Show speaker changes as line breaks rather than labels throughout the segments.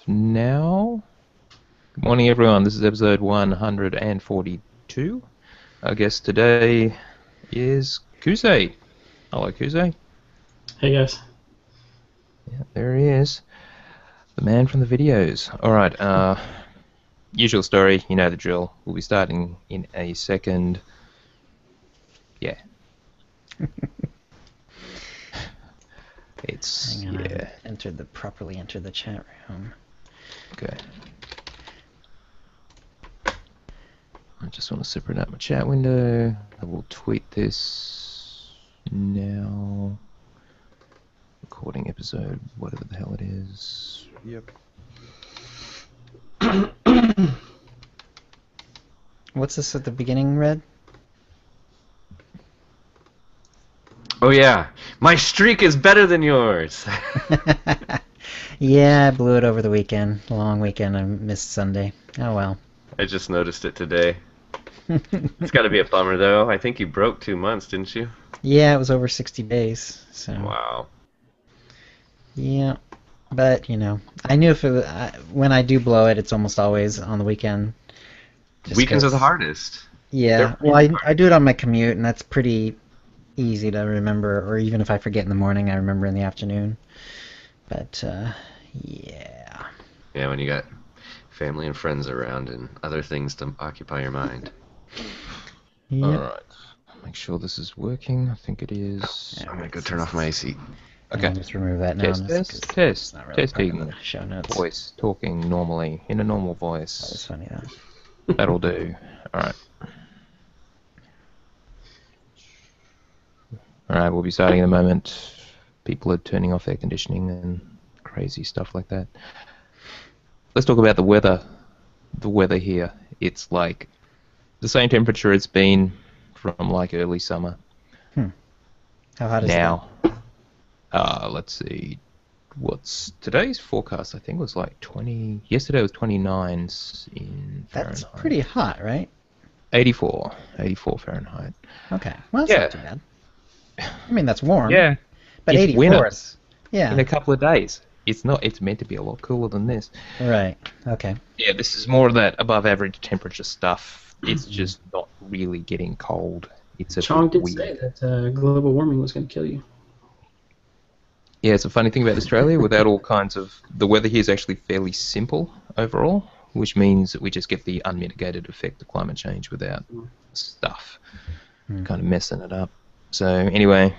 now. Good morning, everyone. This is episode 142. Our guest today is Kusei. Hello, Kusei.
Hey, guys.
Yeah, there he is. The man from the videos. Alright, usual story, you know the drill. We'll be starting in a second. Yeah. It's,
Hang on, I
yeah.
haven't properly entered the chat room.
Okay. I just want to separate out my chat window. I will tweet this now. Recording episode, whatever the hell it is.
Yep.
What's this at the beginning, Red?
Oh yeah, my streak is better than yours.
Yeah, I blew it over the weekend. Long weekend. I missed Sunday. Oh well.
I just noticed it today. It's got to be a bummer though. I think you broke 2 months, didn't you?
Yeah, it was over 60 days. So.
Wow.
Yeah, but you know, I knew if when I do blow it, it's almost always on the weekend.
Weekends are the hardest.
Yeah, well, I do it on my commute, and that's pretty easy to remember. Or even if I forget in the morning, I remember in the afternoon. But yeah.
Yeah, when you got family and friends around and other things to occupy your mind.
Yep.
Alright. Make sure this is working. I think it is.
I'm gonna go turn off my AC.
Okay.
I'll just remove that now.
Test,
just 'cause
test,
it's not really part of
testing.
the show notes.
Voice, talking normally, in a normal
That
voice.
was funny though.
That'll do. Alright. Alright, we'll be starting in a moment. People are turning off air conditioning and crazy stuff like that. Let's talk about the weather. The weather here. It's like the same temperature it's been from like early summer.
How hot is
Now, let's see. What's today's forecast? I think was like 20. Yesterday was 29s in
that?
Fahrenheit.
That's pretty hot, right?
84 Fahrenheit.
Okay, well that's
Yeah.
not too bad. I mean that's warm.
Yeah,
but
it's
84
winter.
is yeah.
In a couple of days. It's not. It's meant to be a lot cooler than this.
Right. Okay.
Yeah, this is more of that above average temperature stuff. It's just not really getting cold. It's a
Chong
bit
did say
weird.
that global warming was going to kill you.
Yeah, it's a funny thing about Australia. Without all kinds of the weather here is actually fairly simple overall, which means that we just get the unmitigated effect of climate change without stuff kind of messing it up. So anyway,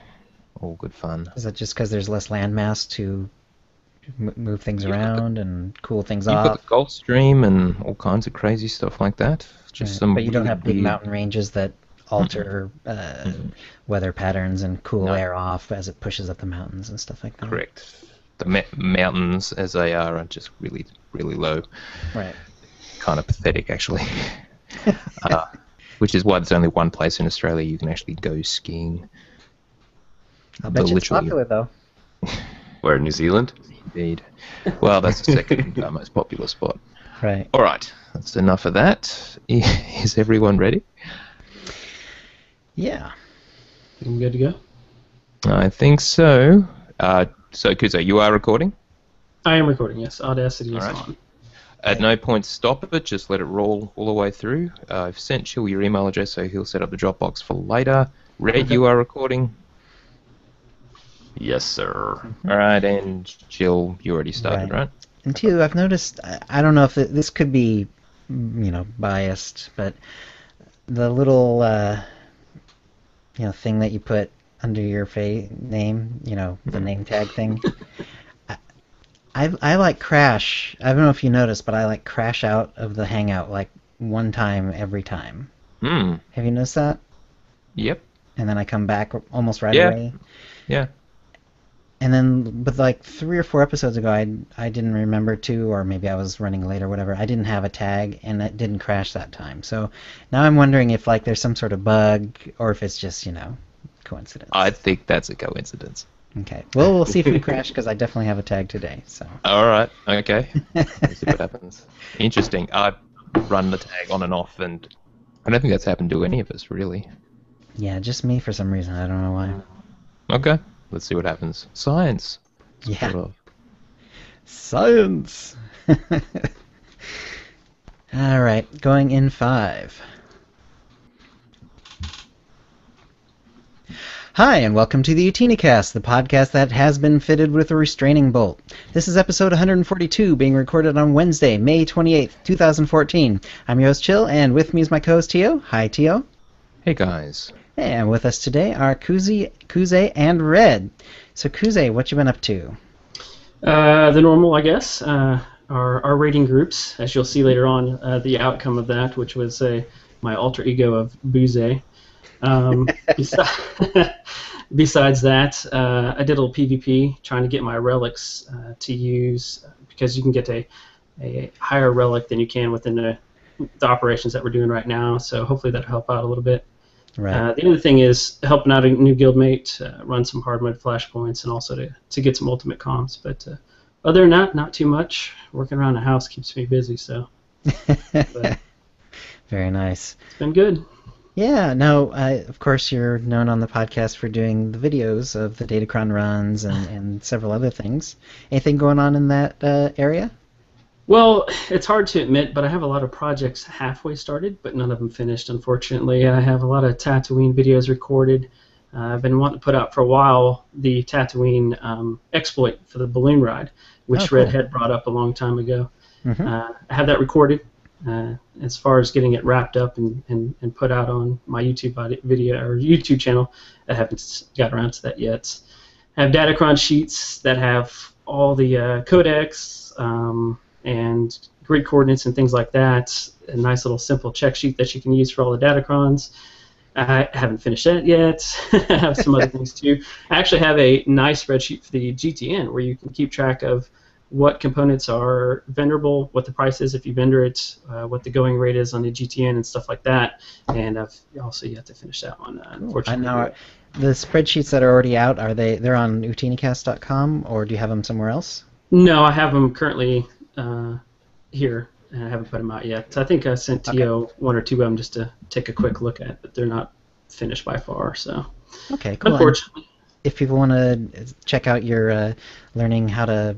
all good fun.
Is that just because there's less landmass to move things
You've got the-
around and cool things
You've got
off?
the Gulf Stream and all kinds of crazy stuff like that. Just
Right.
some.
But you don't
really
have big
weird-
mountain ranges that alter weather patterns and cool
No.
air off as it pushes up the mountains and stuff like that.
Correct. The mountains, as they are just really, really low.
Right.
Kind of pathetic, actually. Which is why there's only one place in Australia you can actually go skiing.
I'll bet you it's
Literally.
popular though.
Where, New Zealand?
Indeed. Well, that's the second most popular spot.
Right.
All right, that's enough of that. Is everyone ready?
Yeah.
I'm good to go.
I think so. So, Kuzo, you are recording?
I am recording, yes. Audacity is
Alright.
on.
At no point stop it, just let it roll all the way through. I've sent Chill your email address, so he'll set up the Dropbox for later. Red,
Okay.
you are recording?
Yes, sir.
All right, and Jill, you already started, right?
And two, I've noticed, I don't know if this could be, biased, but the little, thing that you put under your name, the name tag thing. I like Crash. I don't know if you noticed, but I like Crash out of the Hangout like one time every time.
Hmm.
Have you noticed that?
Yep.
And then I come back almost right
Yeah.
away.
Yeah.
And then, but like 3 or 4 episodes ago, I didn't remember to, or maybe I was running late or whatever. I didn't have a tag, and it didn't crash that time. So now I'm wondering if like there's some sort of bug, or if it's just coincidence.
I think that's a coincidence.
Okay. Well, we'll see if we crash because I definitely have a tag today. So.
All right. Okay. Let's see what happens. Interesting. I run the tag on and off, and I don't think that's happened to any of us, really.
Yeah, just me for some reason. I don't know why.
Okay. Let's see what happens. Science.
Yeah.
Sort of.
Science. All right, going in 5. Hi, and welcome to the OotiniCast, the podcast that has been fitted with a restraining bolt. This is episode 142, being recorded on Wednesday, May 28th, 2014. I'm your host, Chill, and with me is my co-host, Tio. Hi, Tio.
Hey guys.
And with us today are Kuze and Red. So, Kuze, what you been up to?
The normal, I guess. Our rating groups, as you'll see later on, the outcome of that, which was my alter ego of Booze. Besides that, I did a little PvP trying to get my relics to use because you can get a higher relic than you can within the operations that we're doing right now. So hopefully that'll help out a little bit.
Right.
The other thing is helping out a new guildmate, run some hard mode flashpoints, and also to get some ultimate comms. But other than that, not too much. Working around the house keeps me busy, so. But
Very nice.
it's been good.
Yeah, no, of course you're known on the podcast for doing the videos of the Datacron runs and several other things. Anything going on in that area?
Well, it's hard to admit, but I have a lot of projects halfway started, but none of them finished, unfortunately. I have a lot of Tatooine videos recorded. I've been wanting to put out for a while the Tatooine exploit for the balloon ride, which
cool.
Red had brought up a long time ago.
Mm-hmm.
I have that recorded. As far as getting it wrapped up and put out on my YouTube video or YouTube channel, I haven't got around to that yet. I have Datacron sheets that have all the codecs and grid coordinates and things like that. A nice little simple check sheet that you can use for all the Datacrons. I haven't finished that yet. I have some other things too. I actually have a nice spreadsheet for the GTN where you can keep track of what components are vendorable, what the price is if you vendor it, what the going rate is on the GTN and stuff like that. And I've also yet to finish that one, unfortunately.
Now, the spreadsheets that are already out, they're on OotiniCast.com, or do you have them somewhere else?
No, I have them currently here, and I haven't put them out yet. So I think I sent Tio one or two of them just to take a quick look at, but they're not finished by far. So
Okay, cool.
unfortunately.
If people want to check out your learning how to,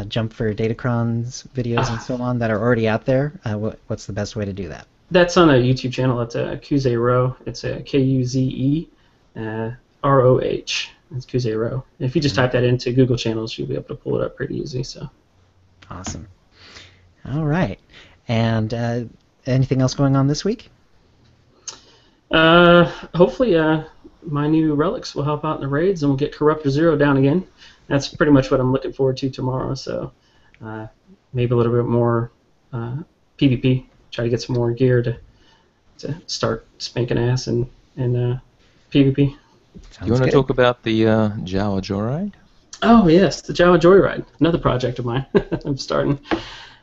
jump for Datacrons videos and so on that are already out there, what's the best way to do that?
That's on a YouTube channel. It's a Kuze Roh. It's a Kuze Roh. It's Kuze Roh. If you just type that into Google channels, you'll be able to pull it up pretty easy. So.
Awesome. All right. And anything else going on this week?
Hopefully, my new relics will help out in the raids, and we'll get Corruptor Zero down again. That's pretty much what I'm looking forward to tomorrow. So, maybe a little bit more PvP. Try to get some more gear to start spanking ass and PvP.
Do you want to talk about the Jawa Joyride?
Oh yes, the Jawa Joyride, another project of mine. I'm starting.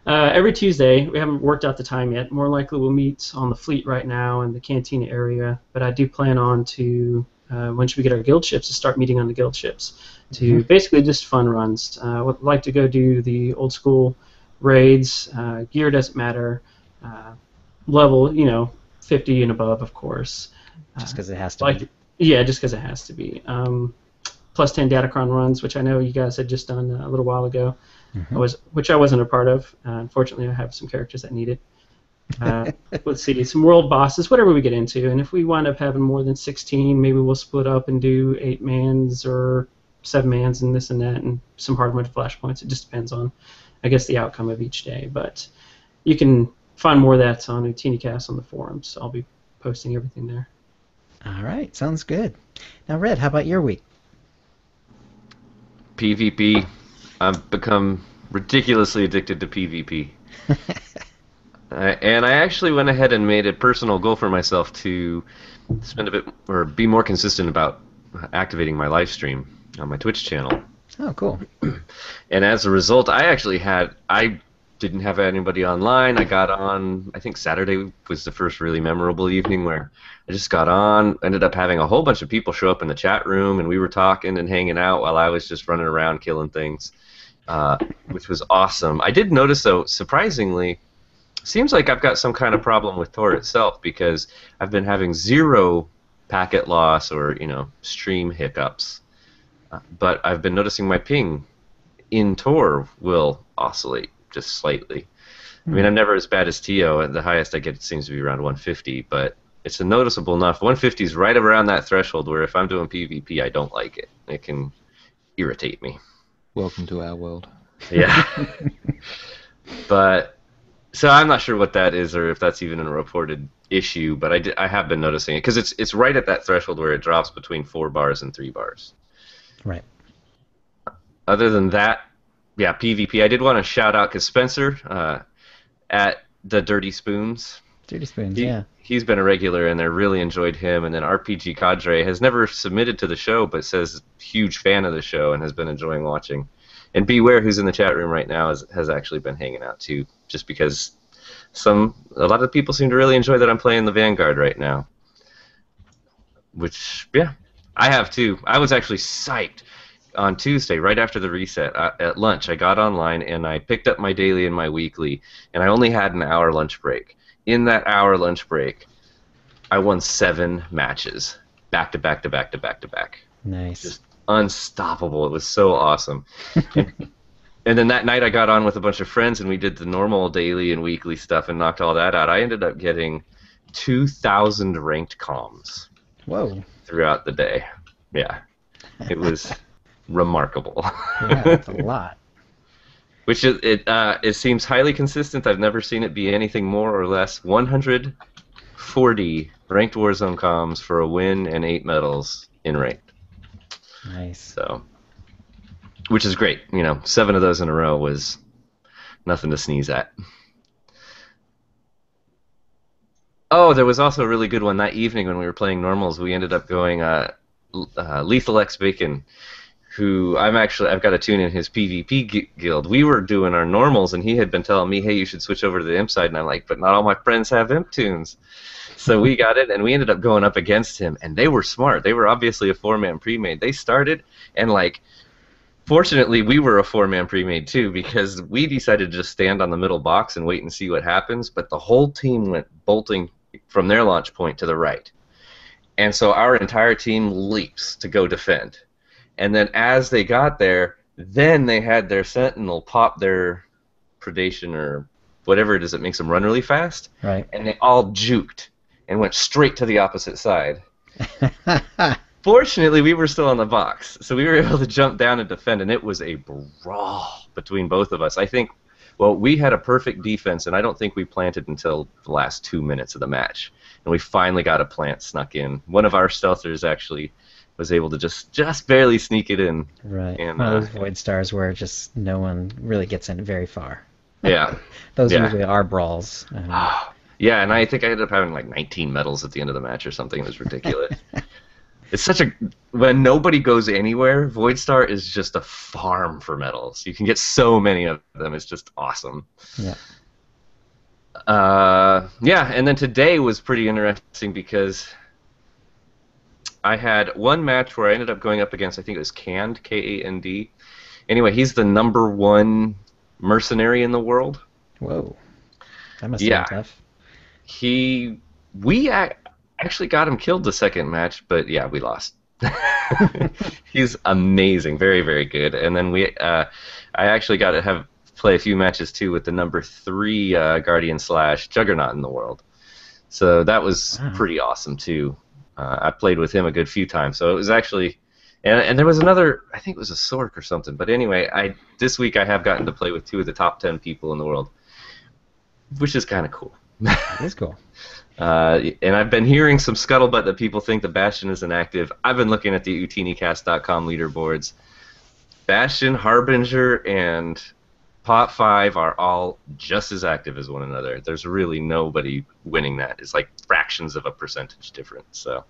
Every Tuesday, we haven't worked out the time yet. More likely we'll meet on the fleet right now in the Cantina area, but I do plan on to, once we get our guild ships, to start meeting on the guild ships to basically just fun runs. Would like to go do the old school raids. Gear doesn't matter. Level, 50 and above, of course.
Just because it has to be.
Yeah, just because it has to be. Plus 10 Datacron runs, which I know you guys had just done a little while ago. Which I wasn't a part of. Unfortunately, I have some characters that need it. Let's see, some world bosses, whatever we get into. And if we wind up having more than 16, maybe we'll split up and do 8-mans or 7-mans and this and that, and some hard mode flashpoints. It just depends on, I guess, the outcome of each day. But you can find more of that on OotiniCast on the forums. I'll be posting everything there.
All right, sounds good. Now, Red, how about your week?
PvP. I've become ridiculously addicted to PvP. And I actually went ahead and made a personal goal for myself to spend a bit, or be more consistent about activating my live stream on my Twitch channel.
Oh, cool.
And as a result, I didn't have anybody online. I got on, I think Saturday was the first really memorable evening where I just got on, ended up having a whole bunch of people show up in the chat room, and we were talking and hanging out while I was just running around killing things, which was awesome. I did notice, though, surprisingly, seems like I've got some kind of problem with Tor itself, because I've been having 0 packet loss or, stream hiccups. But I've been noticing my ping in Tor will oscillate just slightly. I mean, I'm never as bad as Tio, and the highest I get seems to be around 150, but it's a noticeable enough. 150 is right around that threshold where if I'm doing PvP, I don't like it. It can irritate me.
Welcome to our world.
Yeah. But so I'm not sure what that is or if that's even a reported issue, but I have been noticing it because it's right at that threshold where it drops between 4 bars and 3 bars.
Right.
Other than that, yeah, PvP. I did want to shout out because Spencer at the Dirty Spoons.
Dirty Spoons, yeah.
He's been a regular, and I really enjoyed him. And then RPG Cadre has never submitted to the show, but says huge fan of the show and has been enjoying watching. And Beware, who's in the chat room right now, has actually been hanging out too, just because a lot of people seem to really enjoy that I'm playing the Vanguard right now. Which, yeah, I have too. I was actually psyched. On Tuesday, right after the reset, at lunch, I got online and I picked up my daily and my weekly, and I only had an hour lunch break. In that hour lunch break, I won 7 matches, back to back to back to back to back.
Nice.
Just unstoppable. It was so awesome. And then that night I got on with a bunch of friends and we did the normal daily and weekly stuff and knocked all that out. I ended up getting 2,000 ranked comms.
Whoa.
Throughout the day. Yeah. It was remarkable.
Yeah, that's a lot.
Which it seems highly consistent. I've never seen it be anything more or less. 140 ranked Warzone comms for a win and 8 medals in ranked.
Nice.
So, which is great. 7 of those in a row was nothing to sneeze at. Oh, there was also a really good one that evening when we were playing normals. We ended up going Lethal X Bacon, who I've got a tune in his PvP guild. We were doing our normals, and he had been telling me, hey, you should switch over to the imp side, and I'm like, but not all my friends have imp tunes. So we got it, and we ended up going up against him, and they were smart. They were obviously a 4-man pre-made. They started, and fortunately, we were a 4-man pre-made too, because we decided to just stand on the middle box and wait and see what happens, but the whole team went bolting from their launch point to the right. And so our entire team leaps to go defend. And then as they got there, then they had their sentinel pop their predation or whatever it is that makes them run really fast.
Right.
And they all juked and went straight to the opposite side. Fortunately, we were still on the box, so we were able to jump down and defend, and it was a brawl between both of us. I think, we had a perfect defense, and I don't think we planted until the last 2 minutes of the match. And we finally got a plant snuck in. One of our stealthers actually was able to just barely sneak it in.
Right.
And,
one of those Void Stars where just no one really gets in very far.
Yeah.
Those
Yeah.
usually are brawls.
Yeah, and I think I ended up having 19 medals at the end of the match or something. It was ridiculous. It's when nobody goes anywhere, Void Star is just a farm for medals. You can get so many of them. It's just awesome.
Yeah.
Yeah, and then today was pretty interesting because I had one match where I ended up going up against, I think it was Canned, K-A-N-D. Anyway, he's the #1 mercenary in the world.
Whoa. That must be tough.
We actually got him killed the second match, but yeah, we lost. He's amazing, very, very good. And then I actually got to play a few matches too with the #3 Guardian / Juggernaut in the world. So that was pretty awesome too. I played with him a good few times, so it was actually, and there was another, I think it was a Sork or something. But anyway, this week I have gotten to play with 2 of the top 10 people in the world, which is kind of cool.
That is cool.
And I've been hearing some scuttlebutt that people think the Bastion isn't active. I've been looking at the OotiniCast.com leaderboards. Bastion, Harbinger, and Pot 5 are all just as active as one another. There's really nobody winning that. It's like fractions of a percentage difference. So,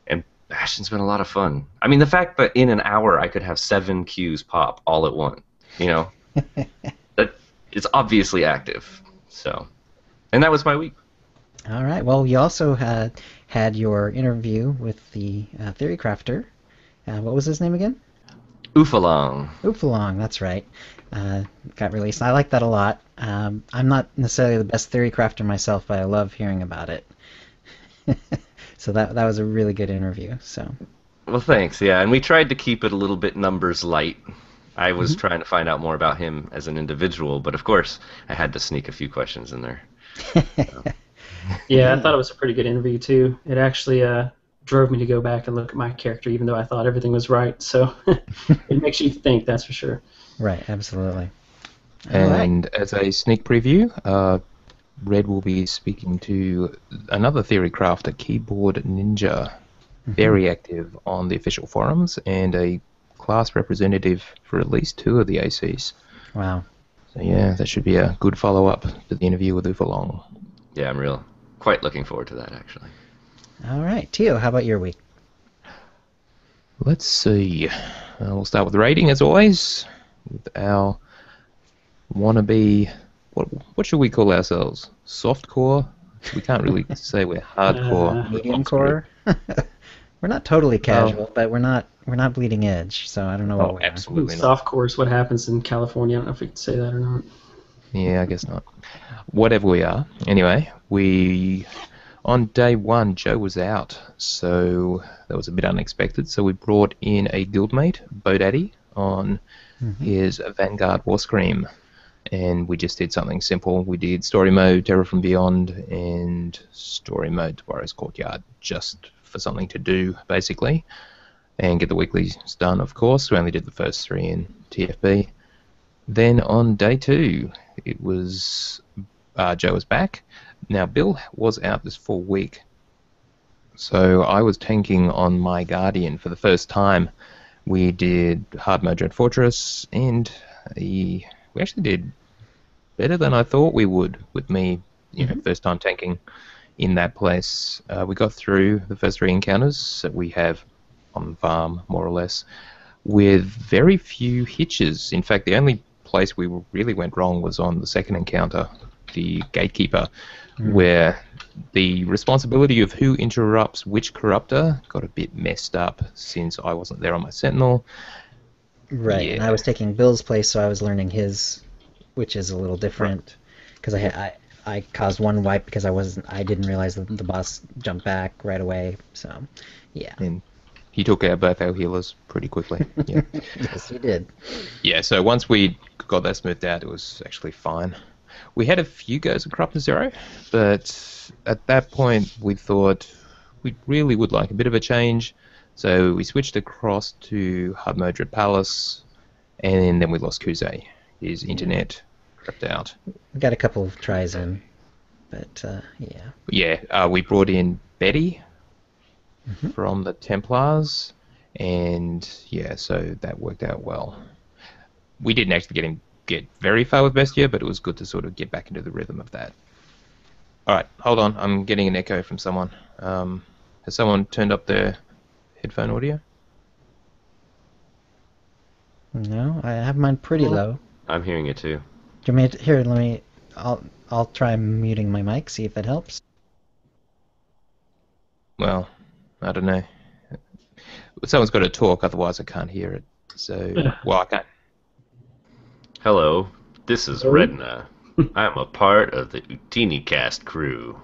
and Bastion's been a lot of fun. I mean, the fact that in an hour I could have 7 queues pop all at once, that it's obviously active. So, and that was my week.
All right. Well, you also had your interview with the Theory Crafter. What was his name again?
Oofalong.
Oofalong, that's right. Got released. I like that a lot. I'm not necessarily the best Theory Crafter myself, but I love hearing about it. So that was a really good interview. So.
Well, thanks. Yeah, and we tried to keep it a little bit numbers light. I was trying to find out more about him as an individual, but of course, I had to sneak a few questions in there.
Yeah, I thought it was a pretty good interview too. It actually drove me to go back and look at my character, even though I thought everything was right. So it makes you think, that's for sure.
Right, absolutely. All right.
And as a sneak preview, Red will be speaking to another theory crafter, Keyboard Ninja, very active on the official forums, and a class representative for at least 2 of the ACs.
Wow.
So yeah, that should be a good follow-up to the interview with Uvalong.
Yeah, I'm quite looking forward to that, actually.
All right, Tio, how about your week?
Let's see. We'll start with rating, as always, with our wannabe... What should we call ourselves? Softcore? We can't really say we're hardcore.
Medium core? We're not totally casual, but we're not bleeding edge, so I don't know what we are.
Absolutely not.
Softcore is what happens in California. I don't know if we can say that or not.
Yeah, I guess not. Whatever we are. Anyway, on day 1, Joe was out, so that was a bit unexpected. So we brought in a guildmate, Bodaddy, on his Vanguard War Scream, and we just did something simple. We did story mode, Terror from Beyond, and story mode, Warrior's Courtyard, just for something to do, basically, and get the weeklies done, of course. We only did the first 3 in TFB. Then on day 2, it was Joe was back. Now, Bill was out this full week, so I was tanking on my Guardian for the first time. We did hard mode Dread Fortress, and we actually did better than I thought we would with me, first time tanking in that place. We got through the first 3 encounters that we have on farm, more or less, with very few hitches. In fact, the only place we really went wrong was on the second encounter, the Gatekeeper, where the responsibility of who interrupts which corruptor got a bit messed up since I wasn't there on my Sentinel.
Right,
Yeah.
and I was taking Bill's place, so I was learning his, which is a little different, because I caused 1 wipe because I didn't realize that the boss jumped back right away. So, yeah.
And he took out both our healers pretty quickly. Yeah.
Yes, he did.
Yeah, so once we got that smoothed out, it was actually fine. We had a few goes at Corruptor Zero, but at that point we thought we really would like a bit of a change, so we switched across to Hard Mode Dread Palace, and then we lost Kuze. His internet crept out.
We got a couple of tries in, but yeah.
Yeah, we brought in Betty from the Templars, and yeah, so that worked out well. We didn't actually get very far with Bestia, but it was good to sort of get back into the rhythm of that. Alright, hold on, I'm getting an echo from someone. Has someone turned up their headphone audio?
No, I have mine pretty low.
I'm hearing it too.
Do you want me to, here, I'll try muting my mic, see if that helps.
Well, I don't know. Someone's got to talk, otherwise I can't hear it. So, well, I can't.
Hello, this is Redna. I'm a part of the OotiniCast crew.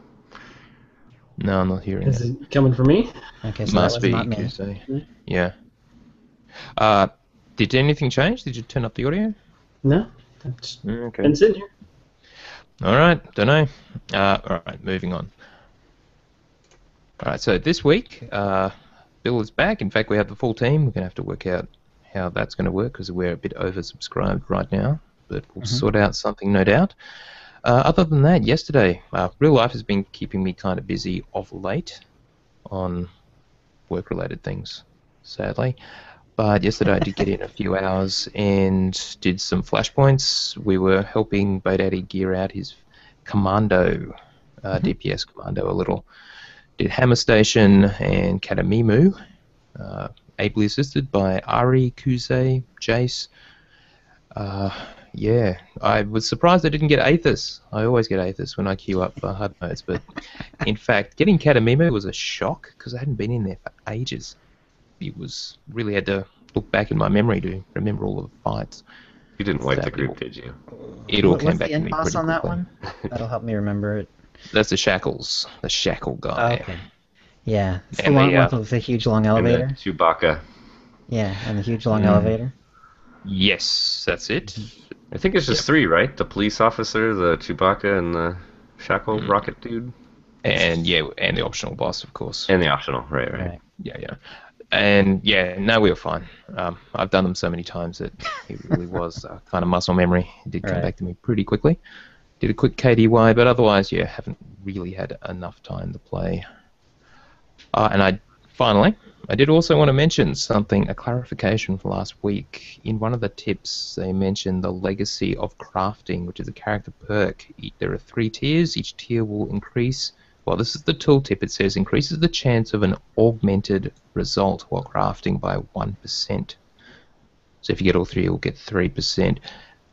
No, I'm not hearing
Is
it.
it coming from me?
Okay, so
Must
that was
be,
not me.
Kuze. Yeah. Did anything change? Did you turn up the audio?
No. I've just
Okay.
been sitting here.
Alright, don't know. Alright, moving on. Alright, so this week, Bill is back. In fact, we have the full team. We're going to have to work out how that's going to work because we're a bit oversubscribed right now, but we'll sort out something, no doubt. Other than that, yesterday, real life has been keeping me kind of busy of late on work-related things, sadly. But yesterday I did get in a few hours and did some flashpoints. We were helping Bodaddy gear out his commando, DPS commando a little. Did Hammer Station and Katamimu, ably assisted by Ari, Kuze, Jace. Yeah, I was surprised I didn't get Aethys. I always get Aethys when I queue up hard modes, but in fact, getting Katamimu was a shock because I hadn't been in there for ages. It was really had to look back in my memory to remember all of the fights.
You didn't wipe the
Exactly.
group, did you?
It all
What's
came back
the
to
end
me
boss
pretty
on that
quickly.
one? That'll help me remember it.
That's the Shackles, the Shackle guy.
Okay. Yeah, it's the
And
one
the,
with the huge long
And
elevator.
the Chewbacca.
Yeah, and the huge long elevator.
Yes, that's it.
I think it's just
Yep.
3, right? The police officer, the Chewbacca, and the Shackle rocket dude.
And and the optional boss, of course.
And the optional, right.
Right.
Yeah. And yeah, no, we were fine. I've done them so many times that it really was kind of muscle memory. It did come
Right.
back to me pretty quickly. Did a quick KDY, but otherwise, yeah, haven't really had enough time to play. And I did also want to mention something, a clarification from last week. In one of the tips, they mentioned the legacy of crafting, which is a character perk. There are 3 tiers. Each tier will increase. Well, this is the tooltip. It says increases the chance of an augmented result while crafting by 1%. So if you get all 3, you'll get 3%.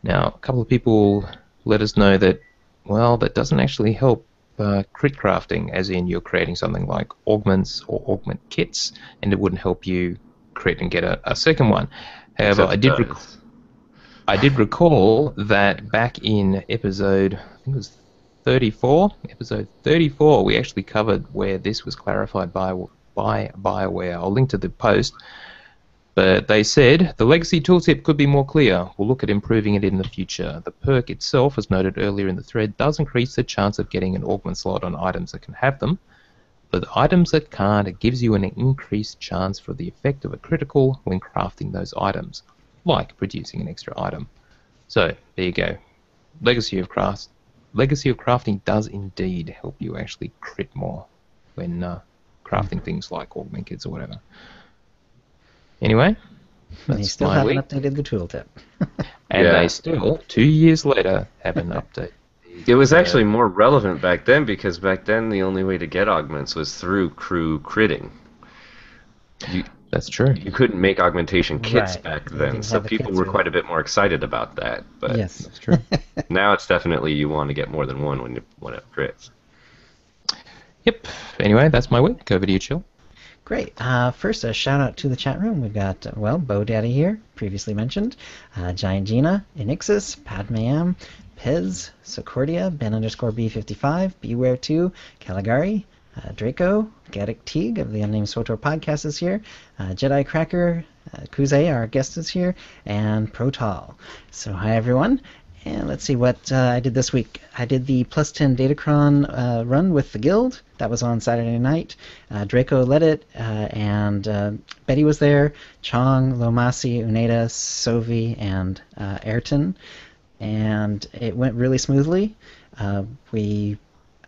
Now, a couple of people let us know that, well, that doesn't actually help crit crafting, as in you're creating something like augments or augment kits, and it wouldn't help you crit and get a second one. However,
Except
I did recall that back in episode, I think it was 34, episode 34, we actually covered where this was clarified by BioWare. I'll link to the post. But they said, the legacy tooltip could be more clear. We'll look at improving it in the future. The perk itself, as noted earlier in the thread, does increase the chance of getting an augment slot on items that can have them. For the items that can't, it gives you an increased chance for the effect of a critical when crafting those items, like producing an extra item. So, there you go. Legacy of Crafting does indeed help you actually crit more when crafting things like augment kits or whatever. Anyway,
They
that's
still
my
haven't
week.
updated the tooltip.
And
Yeah.
they still, 2 years later, haven't updated.
It was actually more relevant back then because back then the only way to get augments was through crew critting.
That's true.
You couldn't make augmentation kits
Right.
back
They
then,
didn't
so
have the
people
kits
were
really.
quite a bit more excited about that. But
Yes.
That's true.
now it's definitely you want to get more than one when you want to have crits.
Yep. Anyway, that's my week. Over to you, Chill.
Great. First, a shout out to the chat room. We've got, Bo Daddy here, previously mentioned, Giant Gina, Enixis, Padmayam, Pez, Socordia, Ben_B55, Beware2, Caligari, Draco, Gaddick Teague of the Unnamed SWTOR podcast is here, Jedi Cracker, Kuze, our guest, is here, and Protal. So, hi everyone. And let's see what I did this week. I did the plus 10 Datacron run with the guild. That was on Saturday night. Draco led it, and Betty was there, Chong, Lomasi, Uneda, Sovi, and Ayrton. And it went really smoothly. I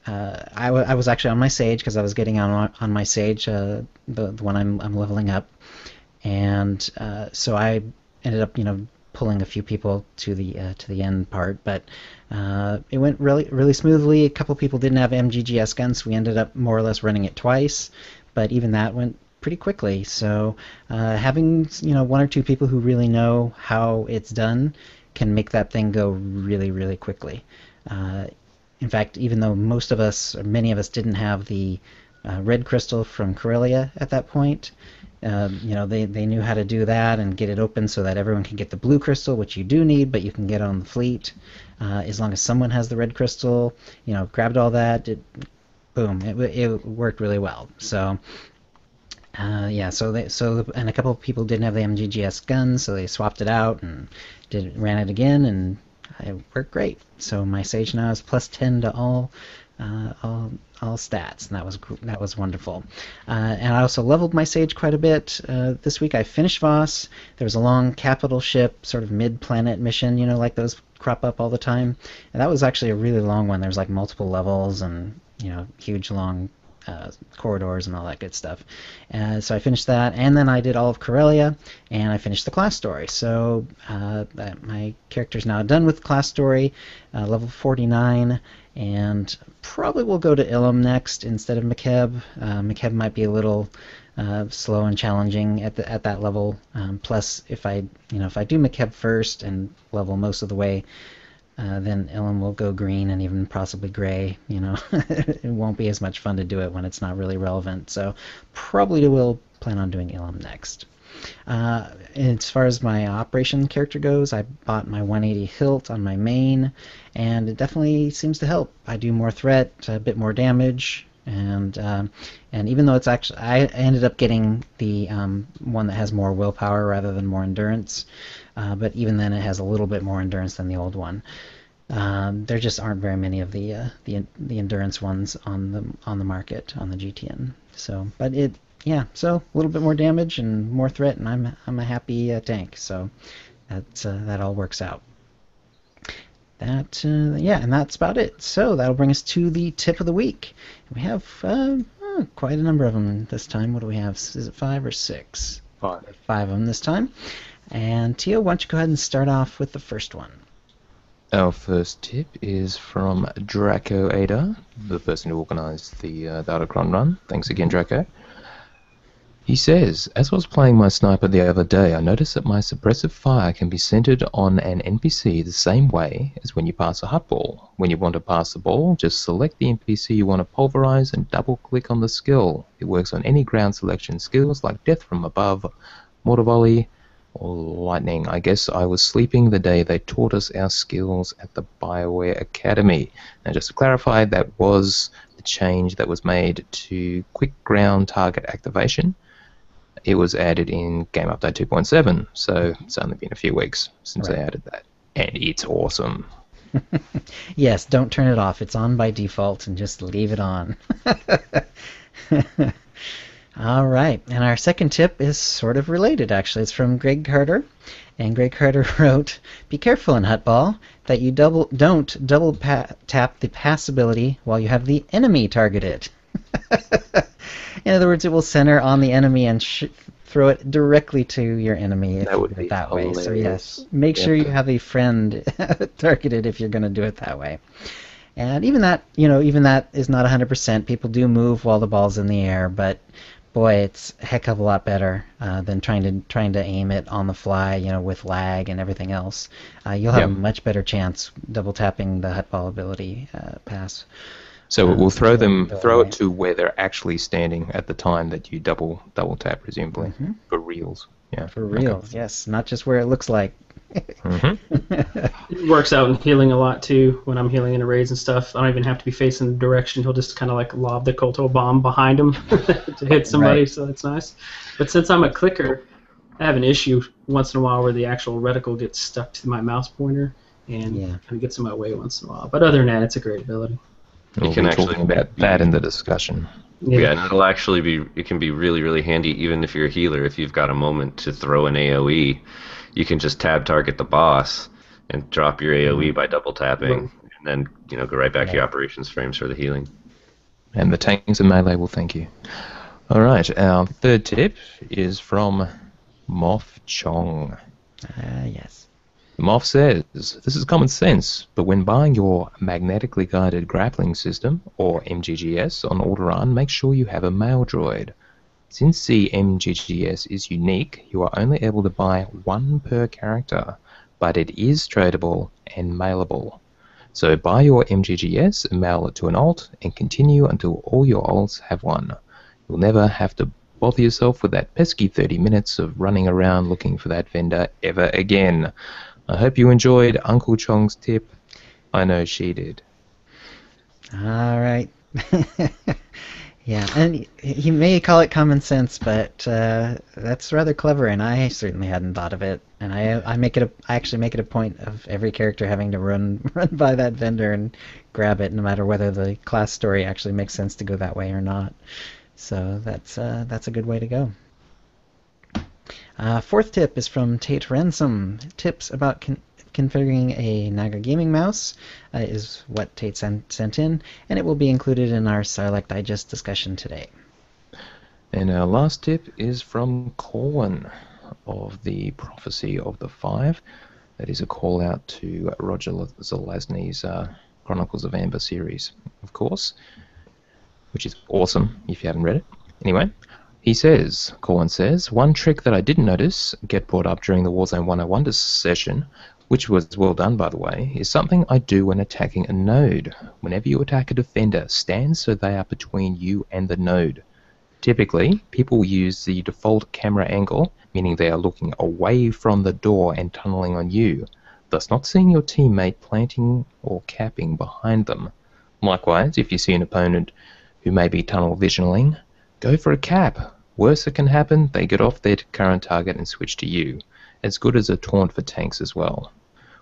was actually on my Sage because I was getting on my Sage, the one I'm leveling up. And so I ended up, pulling a few people to the end part, but it went really smoothly. A couple people didn't have MGGS guns, so we ended up more or less running it twice, but even that went pretty quickly. So having 1 or 2 people who really know how it's done can make that thing go really quickly. In fact, even though most of us, or many of us, didn't have the red crystal from Corellia at that point, they knew how to do that and get it open so that everyone can get the blue crystal, which you do need, but you can get on the fleet. As long as someone has the red crystal, grabbed all that, boom, it worked really well. So, and a couple of people didn't have the MGGS guns, so they swapped it out and ran it again, and it worked great. So my Sage now is plus 10 to all stats, and that was wonderful. And I also leveled my Sage quite a bit. This week I finished Voss. There was a long capital ship, sort of mid-planet mission, like those crop up all the time. And that was actually a really long one. There was like multiple levels and huge long corridors and all that good stuff. So I finished that, and then I did all of Corellia, and I finished the class story. So my character's now done with class story, level 49, and probably will go to Ilum next instead of Makeb. Makeb might be a little slow and challenging at that level. Plus, if I do Makeb first and level most of the way, then Ilum will go green and even possibly gray. It won't be as much fun to do it when it's not really relevant. So probably will plan on doing Ilum next. As far as my operation character goes, I bought my 180 hilt on my main, and it definitely seems to help. I do more threat, a bit more damage, And even though it's actually, I ended up getting the one that has more willpower rather than more endurance, but even then it has a little bit more endurance than the old one. There just aren't very many of the endurance ones on the market on the GTN. So, but so a little bit more damage and more threat, and I'm a happy tank. So that all works out. And that's about it. So that'll bring us to the tip of the week. We have quite a number of them this time. What do we have? Is it 5 or 6?
5.
5 of them this time. And Tio, why don't you go ahead and start off with the first one?
Our first tip is from Draco Ada, the person who organised the Datacron run. Thanks again, Draco. He says, as I was playing my sniper the other day, I noticed that my suppressive fire can be centered on an NPC the same way as when you pass a hut ball. When you want to pass the ball, just select the NPC you want to pulverize and double-click on the skill. It works on any ground selection skills like Death from Above, Mortar Volley, or Lightning. I guess I was sleeping the day they taught us our skills at the BioWare Academy. Now, just to clarify, that was the change that was made to quick ground target activation. It was added in Game Update 2.7, so it's only been a few weeks since they added that. And it's awesome.
Yes, don't turn it off. It's on by default, and just leave it on. All right, and our second tip is sort of related, actually. It's from Greg Carter, and Greg Carter wrote, "Be careful in Hutball that you don't double tap the pass ability while you have the enemy targeted." In other words, it will center on the enemy and throw it directly to your enemy if you do it that way. So yes, make sure you have a friend targeted if you're going to do it that way. And even that is not 100%. People do move while the ball's in the air, but boy, it's a heck of a lot better than trying to aim it on the fly, with lag and everything else. You'll have a much better chance double tapping the Hutball ability pass.
So it will throw it to where they're actually standing at the time that you double tap, presumably, for reals. Yeah.
For reals, yes, not just where it looks like.
It works out in healing a lot too. When I'm healing in raids and stuff, I don't even have to be facing the direction. He'll just kind of like lob the Kolto bomb behind him to hit somebody. Right. So that's nice. But since I'm a clicker, I have an issue once in a while where the actual reticle gets stuck to my mouse pointer and kind of gets in my way once in a while. But other than that, it's a great ability.
You can actually talk about that in the discussion.
Yeah, and it can be really, really handy even if you're a healer. If you've got a moment to throw an AoE, you can just tab target the boss and drop your AoE by double tapping, and then go right back to your operations frames for the healing.
And the tanks and melee will thank you. All right, our third tip is from Moff Chong.
Yes.
Moff says, this is common sense, but when buying your magnetically guided grappling system, or MGGS, on Autoron, make sure you have a mail droid. Since the MGGS is unique, you are only able to buy one per character, but it is tradable and mailable. So buy your MGGS and mail it to an alt, and continue until all your alts have one. You'll never have to bother yourself with that pesky 30 minutes of running around looking for that vendor ever again. I hope you enjoyed Uncle Chong's tip. I know she did.
All right. Yeah, and he may call it common sense, but that's rather clever, and I certainly hadn't thought of it. And I actually make it a point of every character having to run by that vendor and grab it, no matter whether the class story actually makes sense to go that way or not. So that's a good way to go. Fourth tip is from Tate Ransom. Tips about configuring a Naga gaming mouse is what Tate sent in, and it will be included in our Sarlacc Digest discussion today.
And our last tip is from Corwin of the Prophecy of the Five. That is a call out to Roger Zelazny's Chronicles of Amber series, of course, which is awesome if you haven't read it. Anyway, Corwin says, one trick that I didn't notice get brought up during the Warzone 101 session, which was well done by the way, is something I do when attacking a node. Whenever you attack a defender, stand so they are between you and the node. Typically, people use the default camera angle, meaning they are looking away from the door and tunneling on you, thus not seeing your teammate planting or capping behind them. Likewise, if you see an opponent who may be tunnel visioning, go for a cap. Worse that can happen, they get off their current target and switch to you. As good as a taunt for tanks as well.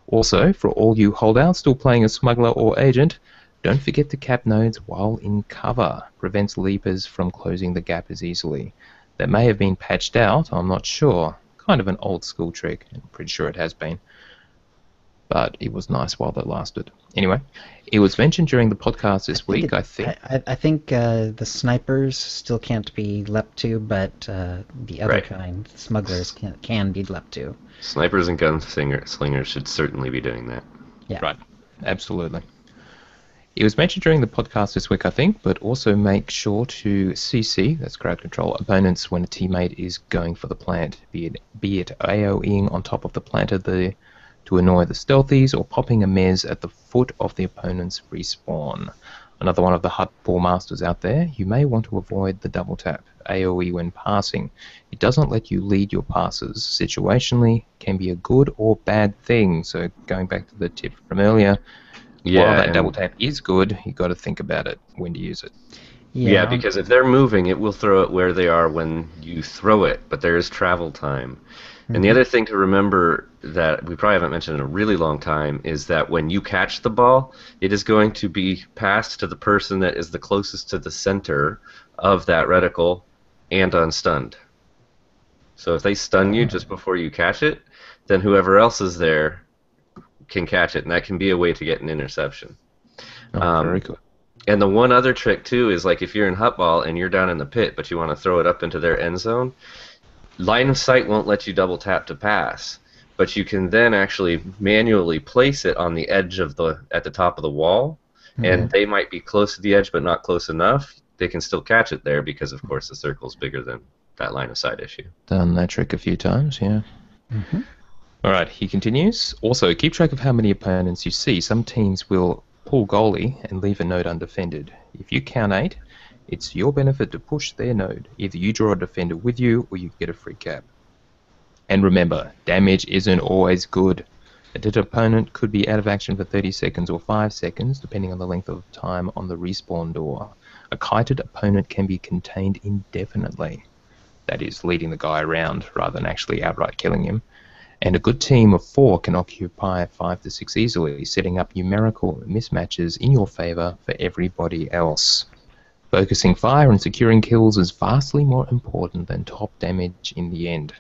Also, for all you holdouts still playing a smuggler or agent, don't forget to cap nodes while in cover. Prevents leapers from closing the gap as easily. That may have been patched out, I'm not sure. Kind of an old school trick, I'm pretty sure it has been. But it was nice while that lasted. Anyway, it was mentioned during the podcast this week, I think.
I think the snipers still can't be leapt to, but the other
Right.
kind, smugglers, can be leapt to.
Snipers and gunslingers should certainly be doing that.
Yeah.
Right, absolutely. It was mentioned during the podcast this week, I think, but also make sure to CC, that's crowd control, opponents when a teammate is going for the plant, be it AoEing on top of the plant to annoy the stealthies, or popping a mez at the foot of the opponent's respawn. Another one of the hut ball masters out there, you may want to avoid the double tap, AoE when passing. It doesn't let you lead your passes. Situationally, can be a good or bad thing, so going back to the tip from earlier, while that
and-
double tap is good, you got to think about it when to use it.
Yeah, because if they're moving, it will throw it where they are when you throw it, but there is travel time. And the other thing to remember that we probably haven't mentioned in a really long time is that when you catch the ball, it is going to be passed to the person that is the closest to the center of that reticle and unstunned. So if they stun you just before you catch it, then whoever else is there can catch it, and that can be a way to get an interception.
Very good.
And the one other trick, too, is like if you're in hutball and you're down in the pit, but you want to throw it up into their end zone, line of sight won't let you double tap to pass, but you can then actually manually place it on the edge of at the top of the wall, and they might be close to the edge but not close enough. They can still catch it there because, of course, the circle's bigger than that line of sight issue.
Done that trick a few times, yeah. All right, he continues. Also, keep track of how many opponents you see. Some teams will pull goalie and leave a node undefended. If you count 8, it's your benefit to push their node. Either you draw a defender with you, or you get a free cap. And remember, damage isn't always good. A dead opponent could be out of action for 30 seconds or 5 seconds, depending on the length of time on the respawn door. A kited opponent can be contained indefinitely. That is, leading the guy around rather than actually outright killing him. And a good team of 4 can occupy 5 to 6 easily, setting up numerical mismatches in your favor for everybody else. Focusing fire and securing kills is vastly more important than top damage in the end.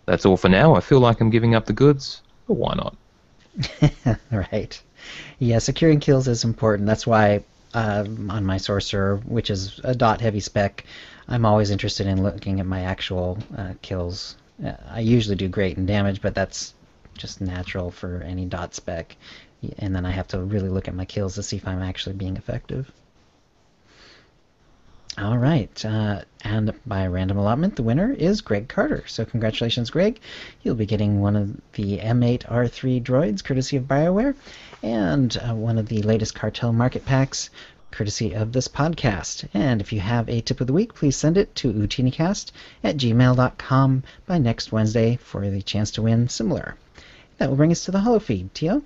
That's all for now. I feel like I'm giving up the goods, but why not?
Right. Yeah, securing kills is important. That's why on my sorcerer, which is a dot heavy spec, I'm always interested in looking at my actual kills. I usually do great in damage, but that's just natural for any dot spec. And then I have to really look at my kills to see if I'm actually being effective. All right, and by random allotment, the winner is Greg Carter. So congratulations, Greg. You'll be getting one of the M8R3 droids, courtesy of BioWare, and one of the latest Cartel Market Packs, courtesy of this podcast. And if you have a tip of the week, please send it to OotiniCast@gmail.com by next Wednesday for the chance to win similar. That will bring us to the holo feed. Tio?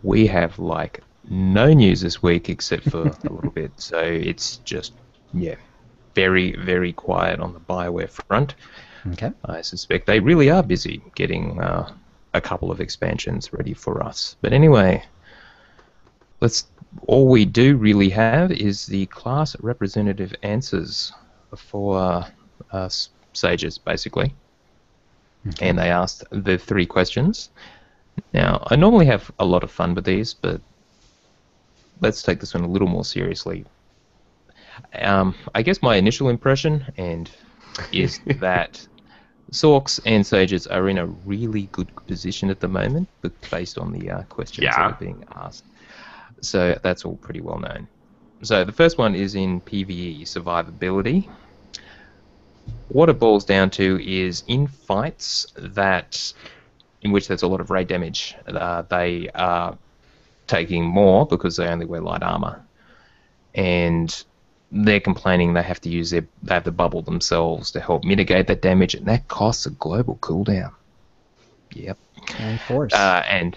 We have like no news this week except for a little bit, so it's just very, very quiet on the BioWare front.
Okay.
I suspect they really are busy getting a couple of expansions ready for us. But anyway, all we do really have is the class representative answers for sages, basically.
Okay.
And they asked the 3 questions. Now, I normally have a lot of fun with these, but let's take this one a little more seriously. I guess my initial impression is that Sorks and Sages are in a really good position at the moment, but based on the questions that are being asked. So that's all pretty well known. So the first one is in PvE, survivability. What it boils down to is in fights in which there's a lot of raid damage, they are taking more because they only wear light armor, and they're complaining they have to bubble themselves to help mitigate that damage, and that costs a global cooldown. Yep.
And force.
And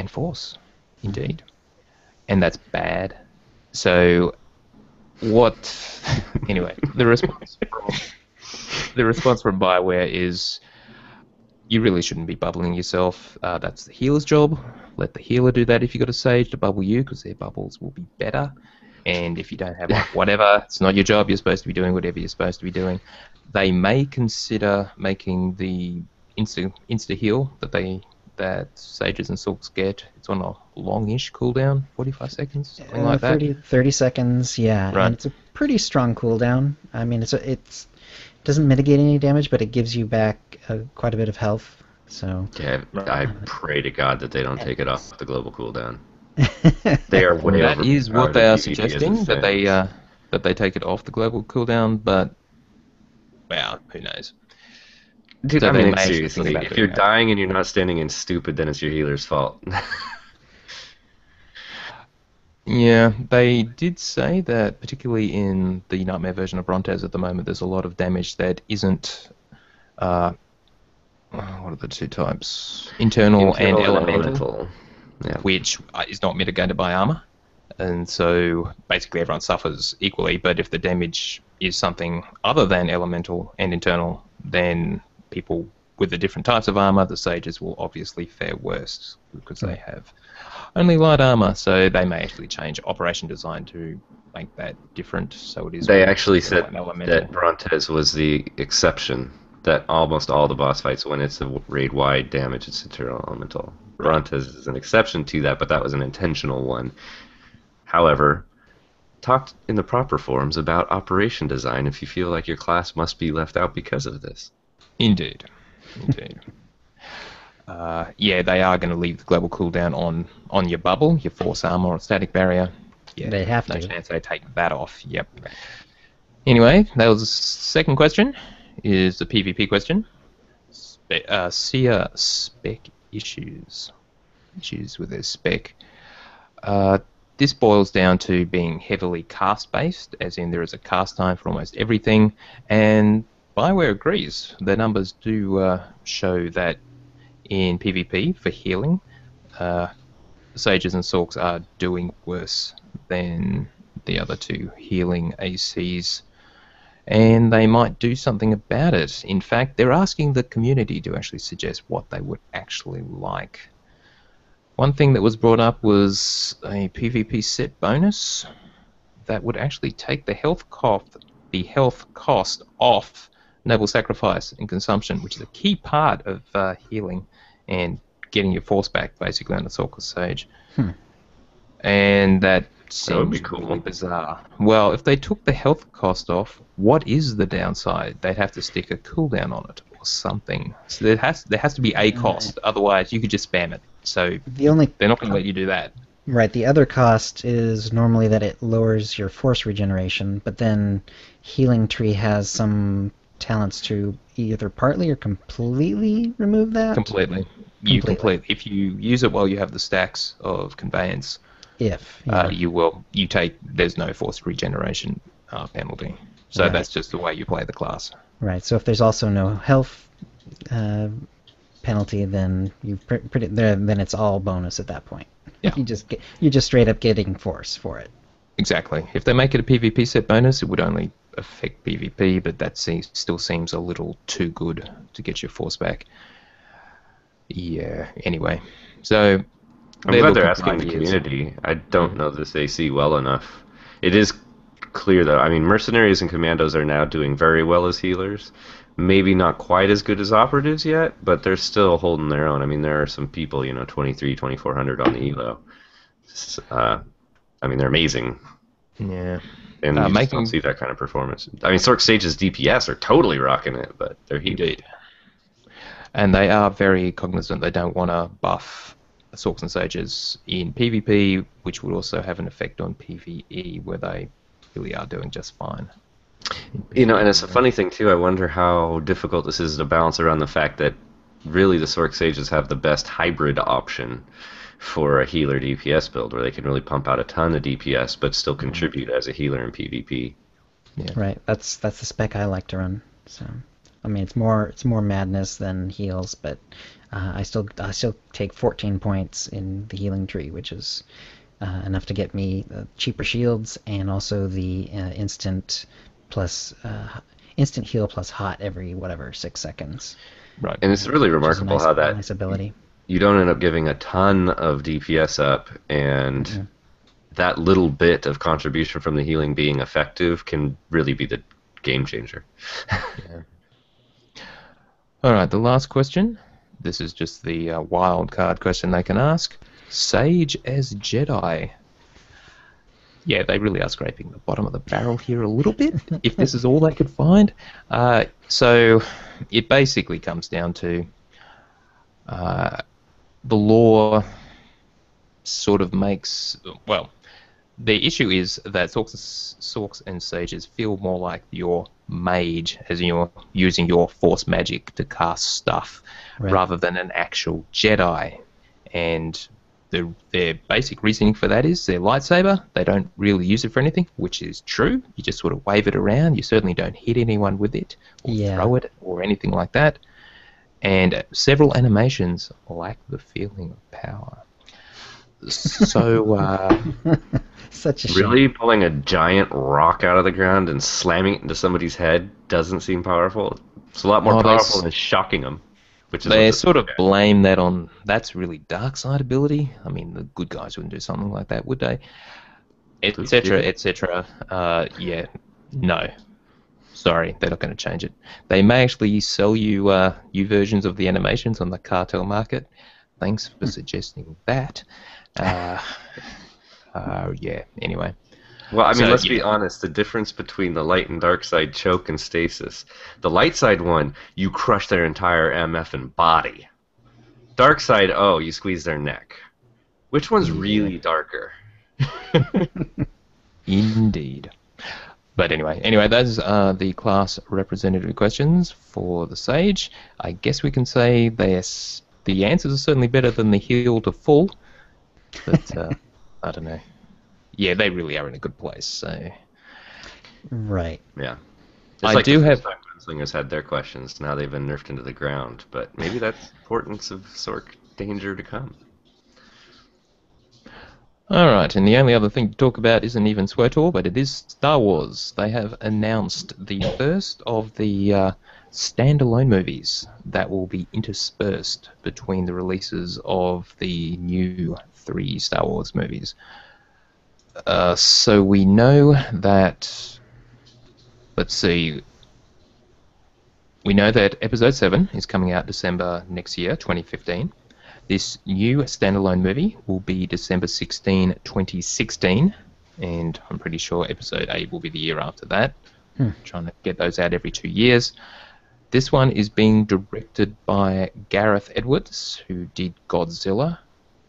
force, indeed, and that's bad. So what? Anyway, the response from Bioware is you really shouldn't be bubbling yourself. That's the healer's job. Let the healer do that if you've got a Sage to bubble you, because their bubbles will be better. And if you don't have whatever, it's not your job. You're supposed to be doing whatever you're supposed to be doing. They may consider making the insta heal that Sages and Silks get. It's on a longish cooldown, 45 seconds, something like that.
30 seconds, yeah.
Right.
And it's a pretty strong cooldown. I mean, it doesn't mitigate any damage, but it gives you back quite a bit of health. So
Yeah, I pray to God that they don't take it off the global cooldown. They are way
That is what
overpowered
they
at
are
PvP as it
suggesting,
stands.
that they take it off the global cooldown, but well, who knows?
Dude,
So
I
they
mean,
may actually
seriously,
think about
if
doing
you're
that.
dying and you're not standing in stupid, then it's your healer's fault.
Yeah, they did say that, particularly in the Nightmare version of Brontes at the moment, there's a lot of damage that isn't. What are the two types? Internal and elemental,
Yeah.
which is not mitigated by armor. And so basically everyone suffers equally, but if the damage is something other than elemental and internal, then people with the different types of armor, the Sages will obviously fare worse because they have only light armor, so they may actually change operation design to make that different. So it is.
They actually
internal
said
and elemental.
that Brontes was the exception, that almost all the boss fights, when it's a raid-wide damage, it's internal elemental. Brontes is an exception to that, but that was an intentional one. However, talk in the proper forums about operation design if you feel like your class must be left out because of this.
Indeed. Yeah, they are going to leave the global cooldown on your bubble, your force armor or static barrier. Yeah,
They have
no
to.
chance they take that off. Yep. Anyway, that was the second question. Is the PvP question. Seer spec issues. Issues with their spec. This boils down to being heavily cast-based, as in there is a cast time for almost everything, and Bioware agrees. Their numbers do show that in PvP for healing, Sages and Sorks are doing worse than the other two healing ACs, and they might do something about it. In fact, they're asking the community to actually suggest what they would actually like. One thing that was brought up was a PvP set bonus that would actually take the health cost off noble sacrifice and consumption, which is a key part of healing and getting your force back, basically, on the Sorkless Sage. And that seems
would be cool.
really bizarre. Well, if they took the health cost off, what is the downside? They'd have to stick a cooldown on it or something. So there has to be a cost. Otherwise, you could just spam it. So they're not going to let you do that.
Right, the other cost is normally that it lowers your force regeneration, but then Healing Tree has some talents to either partly or completely remove that.
Completely. If you use it while you have the stacks of conveyance, there's no force regeneration penalty. So
Right.
that's just the way you play the class.
Right, so if there's also no health penalty, then then it's all bonus at that point.
Yeah.
You're just straight up getting force for it.
Exactly. If they make it a PvP set bonus, it would only affect PvP, but that still seems a little too good to get your force back. Yeah, anyway. So
I'm glad they're
looking
asking the
5 years.
community. I don't know this AC well enough. It is clear, though. I mean, mercenaries and commandos are now doing very well as healers. Maybe not quite as good as operatives yet, but they're still holding their own. I mean, there are some people, 2400 on the elo. I mean, they're amazing.
Yeah.
And you just don't see that kind of performance. I mean, Sork Sage's DPS are totally rocking it, but they're
Indeed. And they are very cognizant they don't want to buff Sorks and Sages in PvP, which would also have an effect on PvE, where they really are doing just fine.
And it's a funny thing, too. I wonder how difficult this is to balance around the fact that really the Sork Sages have the best hybrid option for a healer DPS build, where they can really pump out a ton of DPS but still contribute as a healer in PvP.
Yeah.
Right, that's the spec I like to run. So, I mean, it's more madness than heals, but I still take 14 points in the Healing Tree, which is enough to get me cheaper shields and also the instant heal plus hot every 6 seconds.
Right.
And it's really
Which is a
remarkable
nice,
how that
nice ability.
you don't end up giving a ton of DPS up, and that little bit of contribution from the healing being effective can really be the game changer.
Yeah. All right, the last question. This is just the wild card question they can ask. Sage as Jedi. Yeah, they really are scraping the bottom of the barrel here a little bit, if this is all they could find. So it basically comes down to the lore sort of makes... Well, the issue is that Sorks and Sages feel more like your mage, as in you're using your force magic to cast stuff,
Right.
rather than an actual Jedi. And their basic reasoning for that is their lightsaber, they don't really use it for anything, which is true. You just sort of wave it around. You certainly don't hit anyone with it, or throw it, or anything like that. And several animations lack the feeling of power. So...
Such a shame.
Really, pulling a giant rock out of the ground and slamming it into somebody's head doesn't seem powerful. It's a lot more powerful than shocking them. Which is
they sort of blame that on... That's really dark side ability. I mean, the good guys wouldn't do something like that, would they? Etc., etc. Yeah, no. Sorry, they're not going to change it. They may actually sell you new versions of the animations on the cartel market. Thanks for suggesting that. Yeah, anyway.
Well, I mean, let's be honest. The difference between the light and dark side choke and stasis. The light side one, you crush their entire MF and body. Dark side, you squeeze their neck. Which one's really darker?
Indeed. But anyway, those are the class representative questions for the Sage. I guess we can say the answers are certainly better than the heal to full. But... I don't know. Yeah, they really are in a good place. So,
right.
Yeah. It's
I
like
do
the
have.
Gunslingers had their questions. Now they've been nerfed into the ground, but maybe that's importance of Sork danger to come.
All right, and the only other thing to talk about isn't even SWTOR, but it is Star Wars. They have announced the first of the standalone movies that will be interspersed between the releases of the new 3 Star Wars movies. So we know that... Let's see. We know that Episode 7 is coming out December next year, 2015. This new standalone movie will be December 16, 2016, and I'm pretty sure Episode 8 will be the year after that. Trying to get those out every 2 years. This one is being directed by Gareth Edwards, who did Godzilla,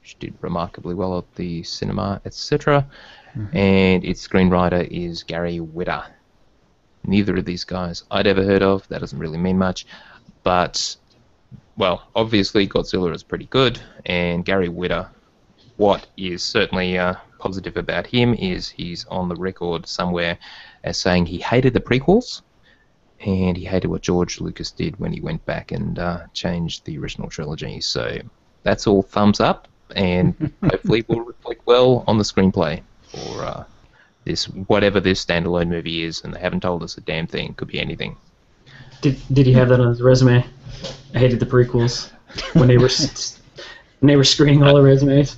which did remarkably well at the cinema, etc. And its screenwriter is Gary Whitta. Neither of these guys I'd ever heard of. That doesn't really mean much. But, well, obviously Godzilla is pretty good, and Gary Whitta, what is certainly positive about him is he's on the record somewhere as saying he hated the prequels, and he hated what George Lucas did when he went back and changed the original trilogy. So that's all thumbs up, and hopefully will reflect well on the screenplay for this, whatever this standalone movie is, and they haven't told us a damn thing. Could be anything.
Did he have that on his resume? I hated the prequels when they were screening all the resumes.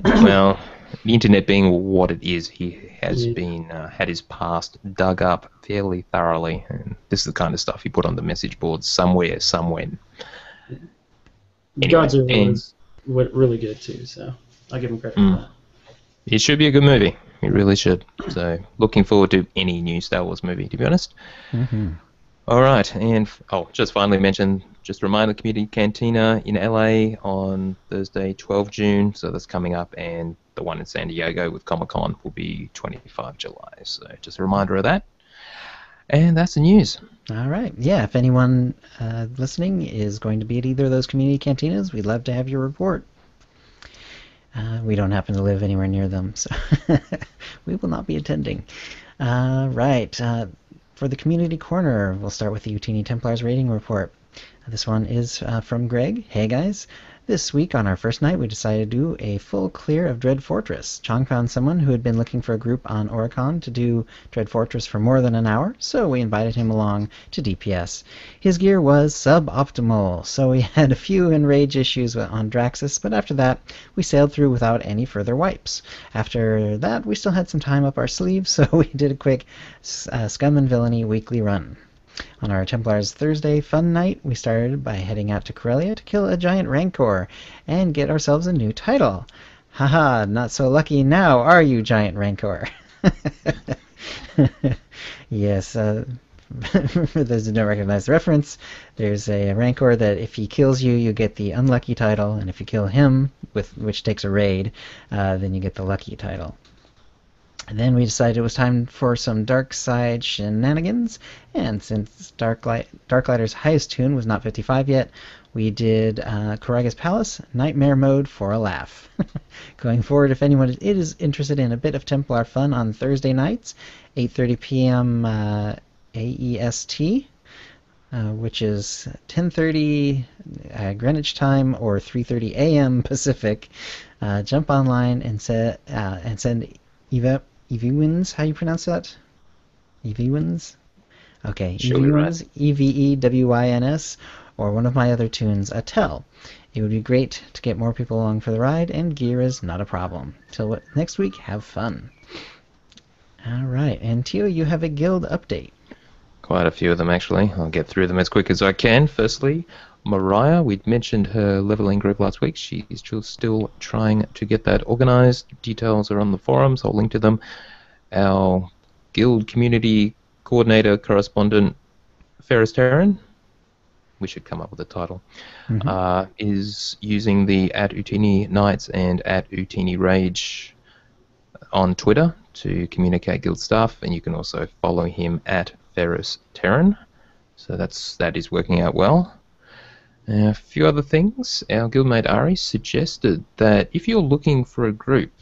Well, the internet being what it is, he has been had his past dug up fairly thoroughly, and this is the kind of stuff you put on the message boards somewhere, somewhen. Anyway,
Godzilla was really good too, so I'll give him credit for that.
It should be a good movie. It really should. So, looking forward to any new Star Wars movie, to be honest. All right, and just finally mention, just remind the Community Cantina in LA on Thursday, 12 June, so that's coming up, and the one in San Diego with Comic-Con will be 25 July, so just a reminder of that. And that's the news.
All right. Yeah, if anyone listening is going to be at either of those community cantinas, we'd love to have your report. We don't happen to live anywhere near them, so we will not be attending. Right. For the Community Corner, we'll start with the Utini Templars rating report. This one is from Greg. Hey guys. This week, on our first night, we decided to do a full clear of Dread Fortress. Chong found someone who had been looking for a group on Oricon to do Dread Fortress for more than an hour, so we invited him along to DPS. His gear was suboptimal, so we had a few enrage issues on Draxus, but after that, we sailed through without any further wipes. After that, we still had some time up our sleeves, so we did a quick Scum and Villainy weekly run. On our Templars Thursday fun night, we started by heading out to Corellia to kill a giant Rancor and get ourselves a new title. Haha, not so lucky now, are you, giant Rancor? Yes, for those who don't recognize the reference, there's a Rancor that if he kills you, you get the unlucky title, and if you kill him, which takes a raid, then you get the lucky title. And then we decided it was time for some dark side shenanigans, and since Darklighter's highest tune was not 55 yet, we did Karaga's Palace Nightmare Mode for a laugh. Going forward, if anyone is interested in a bit of Templar fun on Thursday nights, 8:30 p.m. AEST, which is 10:30 Greenwich time or 3:30 a.m. Pacific, jump online and send Evewins, how you pronounce that? Evewins? Okay, Evewins, Evewins, or one of my other tunes, a tell. It would be great to get more people along for the ride, and gear is not a problem. Till next week, have fun. Alright, and Tio, you have a guild update.
Quite a few of them, actually. I'll get through them as quick as I can. Firstly, Mariah, we'd mentioned her leveling group last week. She is still trying to get that organized. Details are on the forums. I'll link to them. Our guild community coordinator correspondent, Ferris Terran, we should come up with a title, is using the @OotiniNights and @OotiniRage on Twitter to communicate guild stuff, and you can also follow him @Ferris Terran. So that is working out well. A few other things. Our guildmate Ari suggested that if you're looking for a group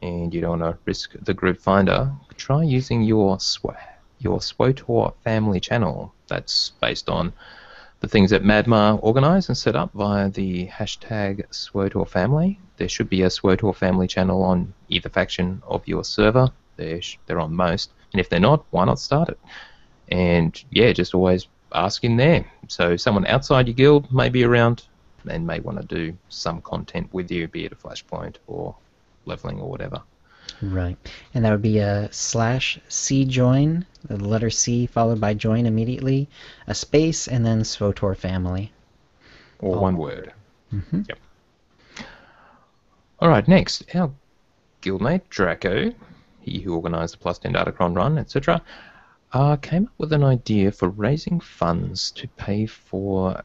and you don't want to risk the group finder, try using your SWOTOR family channel. That's based on the things that Madma organise and set up via the hashtag SWOTOR family. There should be a SWOTOR family channel on either faction of your server. They're on most. And if they're not, why not start it? And yeah, just always ask in there. So someone outside your guild may be around and may want to do some content with you, be it a flashpoint or leveling or whatever.
Right. And that would be a /C join, the letter C followed by join immediately, a space, and then SWOTOR family.
Or one word.
Mm-hmm.
Yep. Alright, next, our guildmate Draco, he who organised the Plus 10 Datacron run, etc., came up with an idea for raising funds to pay for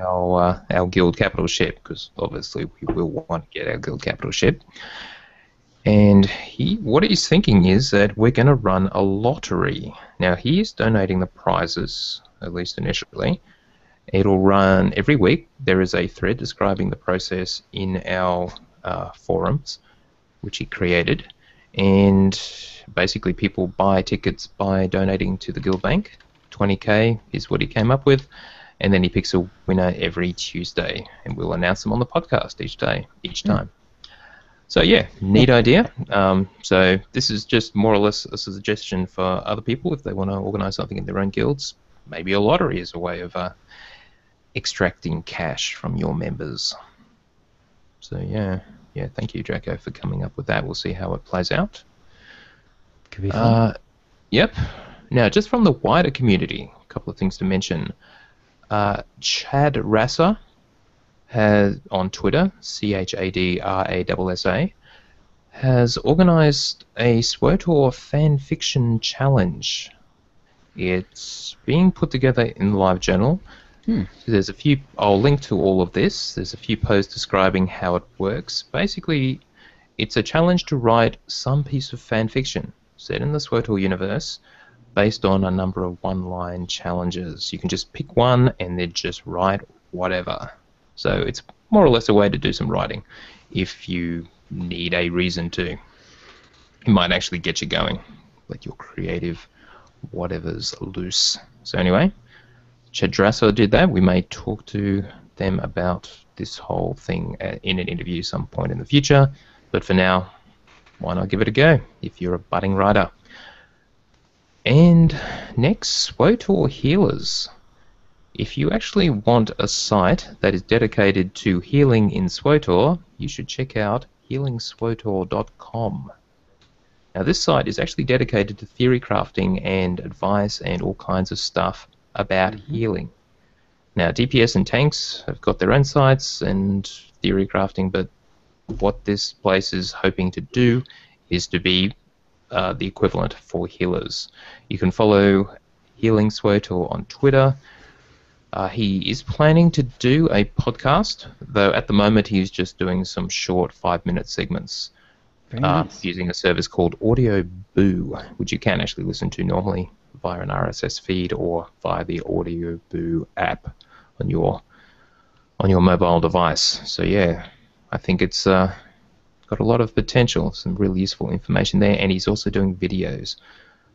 our guild capital ship, because obviously we will want to get our guild capital ship. And what he's thinking is that we're going to run a lottery. Now, he is donating the prizes, at least initially. It'll run every week. There is a thread describing the process in our forums, which he created. And basically people buy tickets by donating to the guild bank. 20k is what he came up with. And then he picks a winner every Tuesday. And we'll announce them on the podcast each time. So yeah, neat idea. So this is just more or less a suggestion for other people if they want to organise something in their own guilds. Maybe a lottery is a way of extracting cash from your members. So yeah, thank you, Draco, for coming up with that. We'll see how it plays out.
Could be fun.
Yep. Now, just from the wider community, a couple of things to mention. Chad Rassa has on Twitter, ChadRassa, has organised a SWOTOR fanfiction challenge. It's being put together in the live journal. So there's a few. I'll link to all of this. There's a few posts describing how it works. Basically, it's a challenge to write some piece of fanfiction set in the SWOTOR universe based on a number of one-line challenges. You can just pick one and then just write whatever. So it's more or less a way to do some writing if you need a reason to. It might actually get you going, let your creative whatever's loose. So anyway, Chedrasso did that. We may talk to them about this whole thing in an interview some point in the future. But for now, why not give it a go if you're a budding writer? And next, SWOTOR healers. If you actually want a site that is dedicated to healing in SWOTOR, you should check out healingswotor.com. Now, this site is actually dedicated to theory crafting and advice and all kinds of stuff about healing. Now, DPS and tanks have got their own sites and theory crafting, but what this place is hoping to do is to be the equivalent for healers. You can follow Healing SWOTOR on Twitter. He is planning to do a podcast, though at the moment he's just doing some short 5-minute segments using a service called Audio Boo, which you can actually listen to normally via an RSS feed or via the Audio Boo app on your mobile device. So yeah, I think it's got a lot of potential, some really useful information there, and he's also doing videos.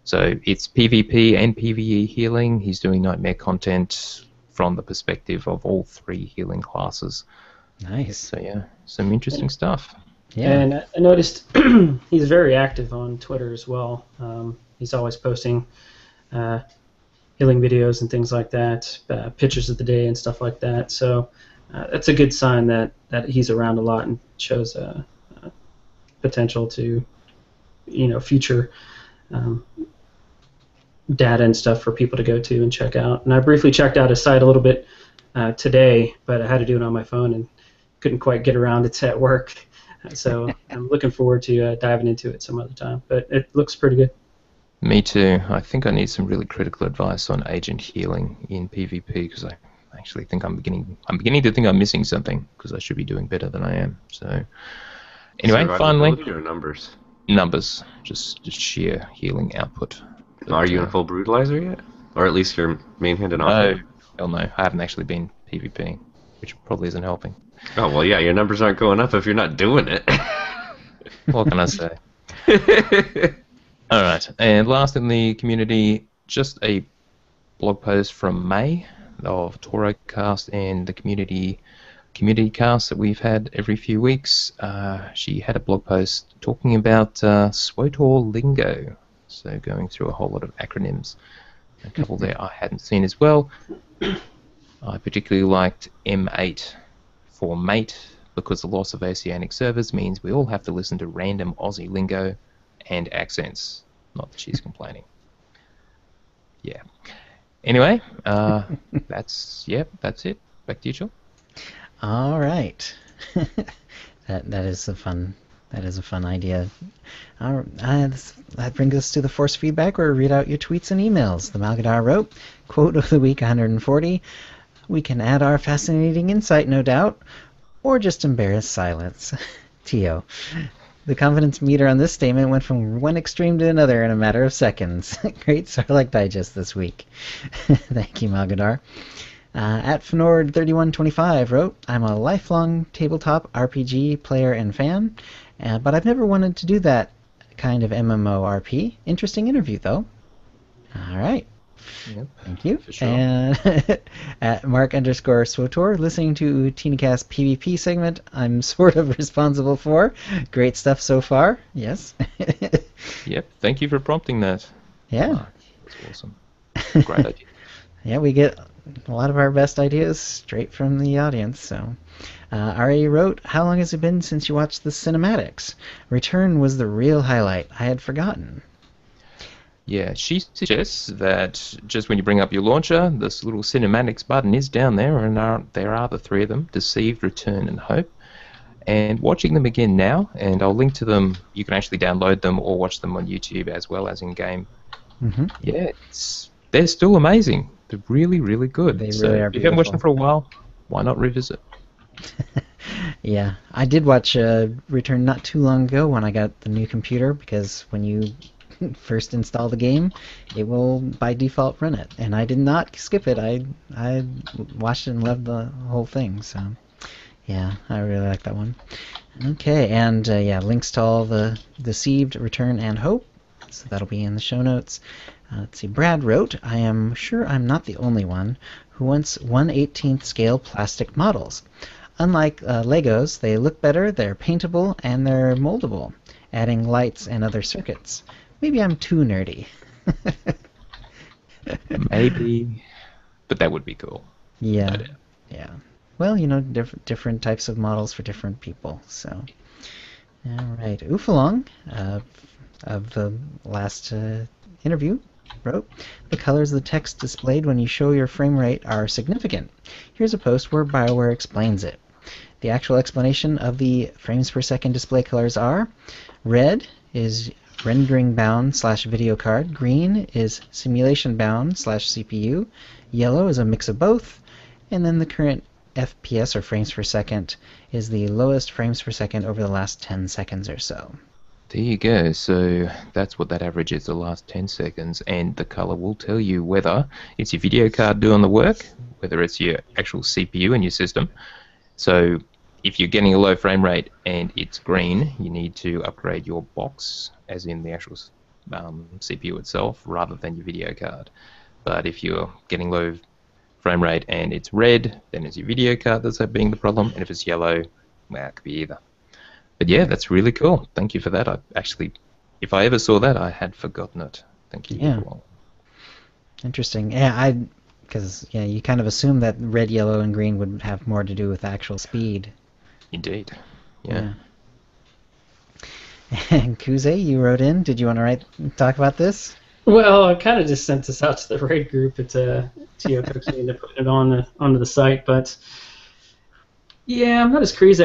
So it's PvP and PvE healing. He's doing nightmare content from the perspective of all 3 healing classes.
Nice.
So yeah, some interesting stuff.
Yeah. And I noticed he's very active on Twitter as well. He's always posting healing videos and things like that, pictures of the day and stuff like that. So that's a good sign that he's around a lot and shows potential to, future data and stuff for people to go to and check out. And I briefly checked out his site a little bit today, but I had to do it on my phone and couldn't quite get around it at work. So I'm looking forward to diving into it some other time. But it looks pretty good.
Me too. I think I need some really critical advice on agent healing in PvP, because I actually think I'm beginning to think I'm missing something, because I should be doing better than I am. So anyway, finally,
or numbers.
Numbers, just sheer healing output. But,
are you in full brutalizer yet, or at least your main hand and off?
No, hell no. I haven't actually been PvP, which probably isn't helping.
Oh well, yeah, your numbers aren't going up if you're not doing it.
What can I say? All right, and last in the community, just a blog post from May of ToroCast and the community cast that we've had every few weeks. She had a blog post talking about SWOTOR lingo, so going through a whole lot of acronyms. A couple there I hadn't seen as well. I particularly liked M8 for mate, because the loss of oceanic servers means we all have to listen to random Aussie lingo and accents. Not that she's complaining. Yeah. Anyway, that's it. Back to you, Joel.
All right. that is a fun idea. That brings us to the force feedback, where we read out your tweets and emails. The Malgadar wrote, quote of the week 140. We can add our fascinating insight, no doubt, or just embarrassed silence. Tio. The confidence meter on this statement went from one extreme to another in a matter of seconds. Great Sarlacc Digest this week. Thank you, Malgadar. At Fnord3125 wrote, I'm a lifelong tabletop RPG player and fan, but I've never wanted to do that kind of MMORP. Interesting interview, though. All right.
Yep,
thank you.
For sure.
And at Mark_SWOTOR, listening to OotiniCast PvP segment, I'm sort of responsible for. Great stuff so far. Yes.
Yep. Thank you for prompting that.
Yeah.
Mark. That's awesome. Great idea.
Yeah, we get a lot of our best ideas straight from the audience. So, RA wrote, how long has it been since you watched the cinematics? Return was the real highlight. I had forgotten.
Yeah, she suggests that just when you bring up your launcher, this little cinematics button is down there, and there are the 3 of them, Deceived, Return, and Hope. And watching them again now, and I'll link to them, you can actually download them or watch them on YouTube as well as in-game.
Mm-hmm.
Yeah, they're still amazing. They're really, really good.
They
so
really are
if you haven't watched them for a while, why not revisit?
Yeah, I did watch Return not too long ago when I got the new computer, because when you first install the game, it will by default run it, and I did not skip it. I watched it and loved the whole thing. So yeah, I really like that one. Okay, and links to all the Deceived, Return, and Hope, so that'll be in the show notes. Let's see, Brad wrote, I am sure I'm not the only one who wants 1/18th scale plastic models. unlike Legos, they look better, they're paintable, and they're moldable, adding lights and other circuits. Maybe I'm too nerdy.
Maybe, but that would be cool.
Yeah,
No doubt.
yeah. Well, different types of models for different people. So, all right. Ufalong, of the last interview, wrote, "The colors of the text displayed when you show your frame rate are significant. Here's a post where BioWare explains it. The actual explanation of the frames per second display colors are: red is rendering bound / video card, green is simulation bound / CPU, yellow is a mix of both, and then the current FPS, or frames per second, is the lowest frames per second over the last 10 seconds or so."
There you go. So that's what that average is, the last 10 seconds, and the color will tell you whether it's your video card doing the work, whether it's your actual CPU in your system. So if you're getting a low frame rate and it's green, you need to upgrade your box, as in the actual CPU itself, rather than your video card. But if you're getting low frame rate and it's red, then it's your video card that's being the problem, and if it's yellow, well, it could be either. But yeah, that's really cool. Thank you for that. I actually, if I ever saw that, I had forgotten it. Thank you.
Yeah. Interesting. Yeah, because you kind of assume that red, yellow, and green would have more to do with actual speed.
Indeed. Yeah.
And Kuze, you wrote in. Did you want to talk about this?
Well, I kind of just sent this out to the raid group at TO Cookie and putting it onto the site, but yeah, I'm not as crazy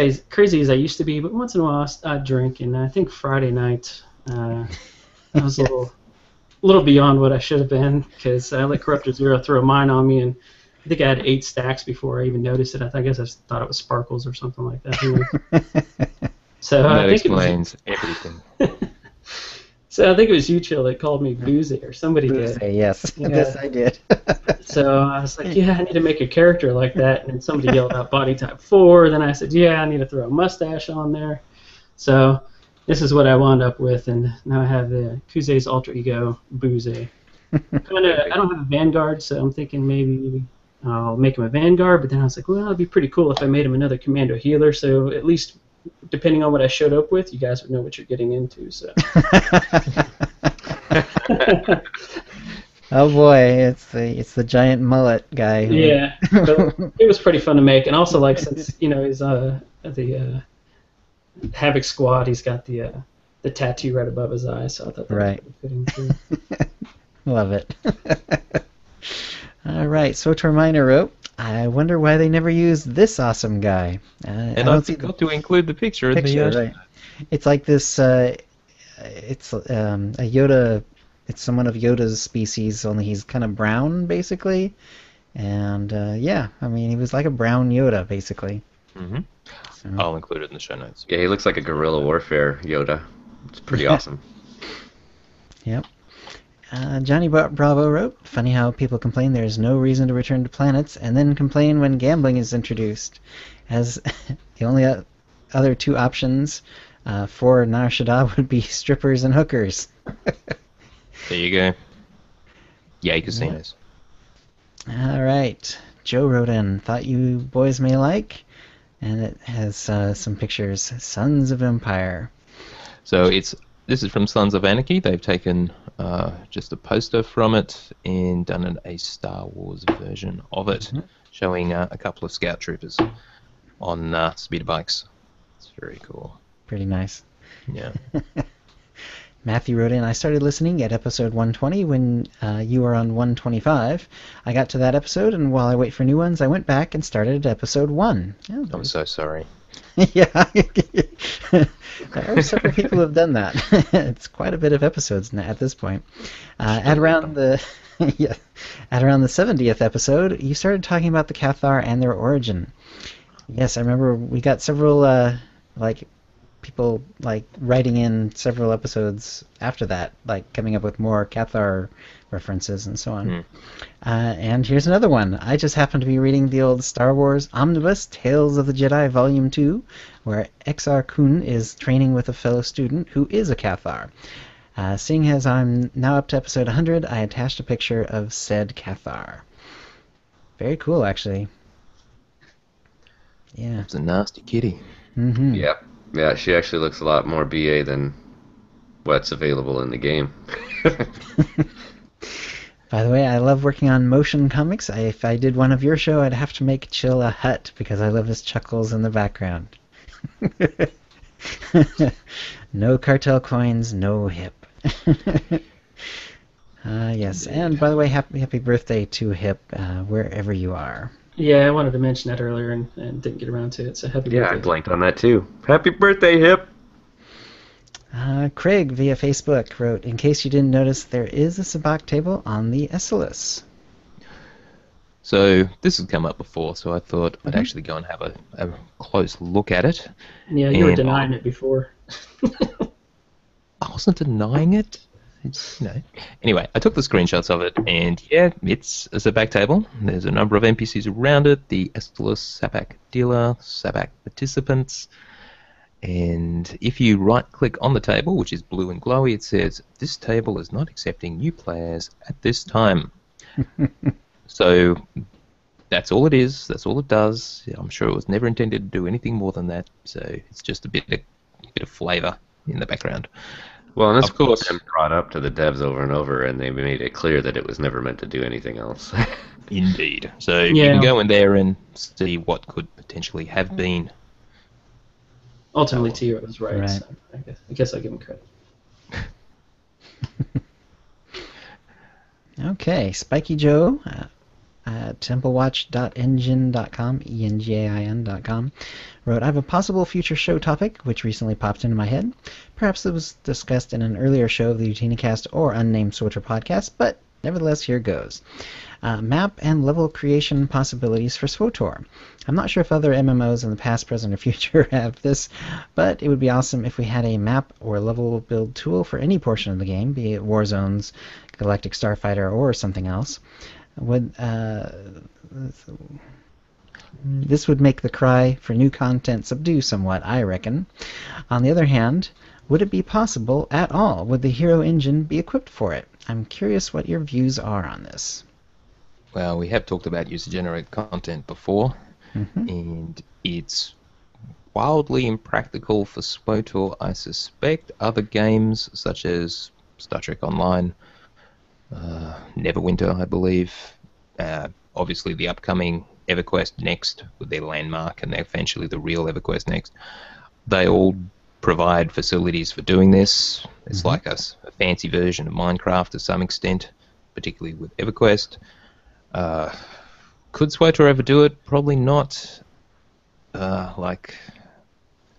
as I used to be. But once in a while, I drink, and I think Friday night I was a little beyond what I should have been, because I let Corruptor Zero throw a mine on me, and I think I had 8 stacks before I even noticed it. I guess I thought it was sparkles or something like that. So
that
I think
explains everything.
So I think it was you, Chill, that called me Boozy, or somebody
Boozy,
did.
yes.
Yeah.
Yes, I did.
So I was like, yeah, I need to make a character like that. And then somebody yelled out body type 4. Then I said, yeah, I need to throw a mustache on there. So this is what I wound up with. And now I have the Kuze's alter ego, Boozy. I don't have a Vanguard, so I'm thinking maybe I'll make him a Vanguard. But then I was like, well, it'd be pretty cool if I made him another Commando Healer. So at least, depending on what I showed up with, you guys would know what you're getting into. So.
Oh boy, it's the giant mullet guy.
Yeah, but it was pretty fun to make, and also since he's the Havoc Squad, he's got the tattoo right above his eye, so I thought that was pretty fitting too.
Love it. All right, so Torminer wrote, "I wonder why they never used this awesome guy."
And I forgot to include the picture in the
right. It's like this. It's a Yoda. It's someone of Yoda's species, only he's kind of brown, basically. And I mean, he was like a brown Yoda, basically.
Mm-hmm. So. I'll include it in the show notes.
Yeah, he looks like a guerrilla warfare Yoda. It's pretty awesome.
Yep. Johnny Bravo wrote, "Funny how people complain there's no reason to return to planets, and then complain when gambling is introduced, as the only other 2 options for Nar Shaddaa would be strippers and hookers."
There you go. Yay, casinos.
All right. Joe wrote in, "Thought you boys may like," and it has some pictures. Sons of Empire.
So this is from Sons of Anarchy. They've taken just a poster from it and done a Star Wars version of it, showing a couple of scout troopers on speeder bikes. It's very cool.
Pretty nice.
Yeah.
Matthew wrote in, "I started listening at episode 120 when you were on 125. I got to that episode, and while I wait for new ones, I went back and started at episode 1. Yeah,
I'm so sorry.
Yeah. There are several people who have done that. It's quite a bit of episodes now at this point. At around the 70th episode, you started talking about the Cathar and their origin. Yes, I remember we got several people writing in several episodes after that, coming up with more Cathar references and so on. And here's another one. I just happened to be reading the old Star Wars Omnibus Tales of the Jedi Volume 2, where Exar Kun is training with a fellow student who is a Cathar. Seeing as I'm now up to episode 100, I attached a picture of said Cathar." Very cool, actually. Yeah.
It's a nasty kitty.
Mm-hmm.
Yeah, she actually looks a lot more BA than what's available in the game.
By the way, I love working on motion comics. If I did one of your show, I'd have to make Chill a hut because I love his chuckles in the background. No cartel coins, no hip. Yes, and by the way, happy birthday to Hip, wherever you are.
Yeah, I wanted to mention that earlier and didn't get around to it. So happy
Yeah,
birthday.
I blanked on that too. Happy birthday, Hip!
Craig via Facebook wrote, in case you didn't notice, there is a sabacc table on the SLS.
So this has come up before, so I thought I'd actually go and have a close look at it.
Yeah, you were
And
denying it before.
I wasn't denying it. It's, Anyway, I took the screenshots of it, and yeah, it's a sabacc table. There's a number of NPCs around it, the SLS sabacc dealer, sabacc participants, and if you right-click on the table, which is blue and glowy, it says, this table is not accepting new players at this time. So that's all it is. That's all it does. I'm sure it was never intended to do anything more than that. So it's just a bit of flavour in the background.
Well, and it's
Of course.
been brought up to the devs over and over, and they made it clear that it was never meant to do anything else.
Indeed. So you can go in there and see what could potentially have been.
Ultimately, Tio was right.
Right.
So I guess I'll give him credit.
Okay, Spiky Joe, templewatch.engine.com, engain.com, wrote, I have a possible future show topic which recently popped into my head. Perhaps it was discussed in an earlier show of the OotiniCast or Unnamed Switcher podcast, but nevertheless, here goes. Map and level creation possibilities for SWTOR. I'm not sure if other MMOs in the past, present, or future have this, but it would be awesome if we had a map or level build tool for any portion of the game, be it Warzones, Galactic Starfighter, or something else. This would make the cry for new content subdue somewhat, I reckon. On the other hand, would it be possible at all? Would the hero engine be equipped for it? I'm curious what your views are on this.
Well, we have talked about user-generated content before, and it's wildly impractical for SWTOR. I suspect other games such as Star Trek Online, Neverwinter, I believe, obviously the upcoming EverQuest Next with their landmark and eventually the real EverQuest Next, they all provide facilities for doing this. It's like a fancy version of Minecraft to some extent, particularly with EverQuest. Could SWTOR ever do it? Probably not.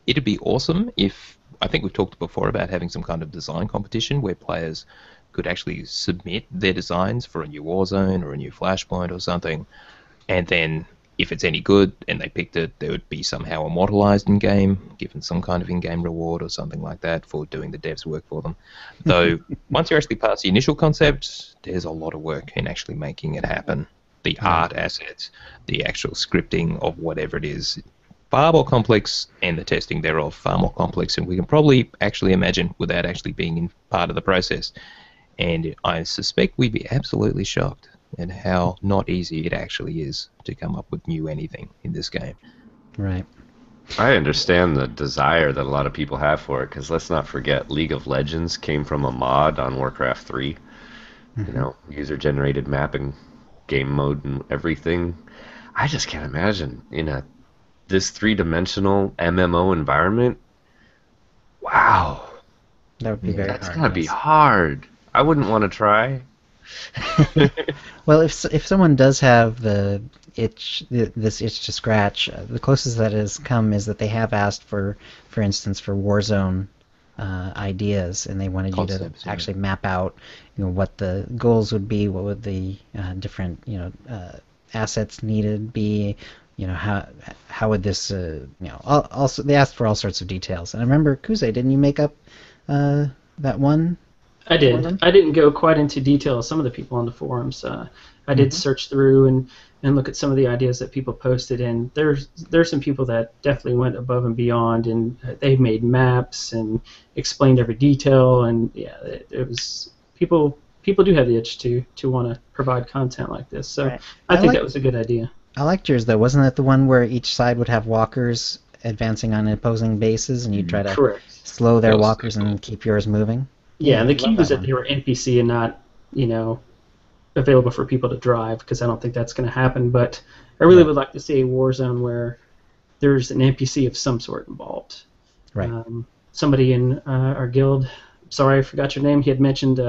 It'd be awesome if, I think we've talked before about having some kind of design competition where players could actually submit their designs for a new Warzone or a new Flashpoint or something, and then if it's any good and they picked it, they would be somehow immortalized in-game, given some kind of in-game reward or something like that for doing the devs' work for them. Though, once you actually pass the initial concept, there's a lot of work in actually making it happen. The art assets, the actual scripting of whatever it is, far more complex, and the testing thereof far more complex, and we can probably actually imagine without actually being in part of the process. And I suspect we'd be absolutely shocked at how not easy it actually is to come up with new anything in this game.
Right.
I understand the desire that a lot of people have for it, because let's not forget, League of Legends came from a mod on Warcraft 3. You know, user-generated mapping, game mode, and everything. I just can't imagine in this three-dimensional MMO environment. Wow.
That would be very hard.
That's gotta be hard. I wouldn't want to try.
Well, if someone does have this itch to scratch, the closest that has come is that they have asked for instance, for Warzone ideas, and they wanted
Concepts,
you to actually map out, what the goals would be, what would the different assets needed be, how would this also they asked for all sorts of details. And I remember, Kuze, didn't you make up that one?
I did. I didn't go quite into detail as some of the people on the forums. I did search through and look at some of the ideas that people posted, and there's some people that definitely went above and beyond, and they made maps and explained every detail, and yeah, it was people do have the itch to want to provide content like this. So
Right.
I think that was a good idea.
I liked yours though. Wasn't it the one where each side would have walkers advancing on opposing bases, and you try to
Correct.
slow their
That was so
walkers
cool.
and keep yours moving?
Yeah, and the
I love
key was
that
that
one.
they were NPC and not, available for people to drive, because I don't think that's going to happen. But I really
Right.
would like to see a Warzone where there's an NPC of some sort involved.
Right.
Somebody in our guild, sorry I forgot your name, he had mentioned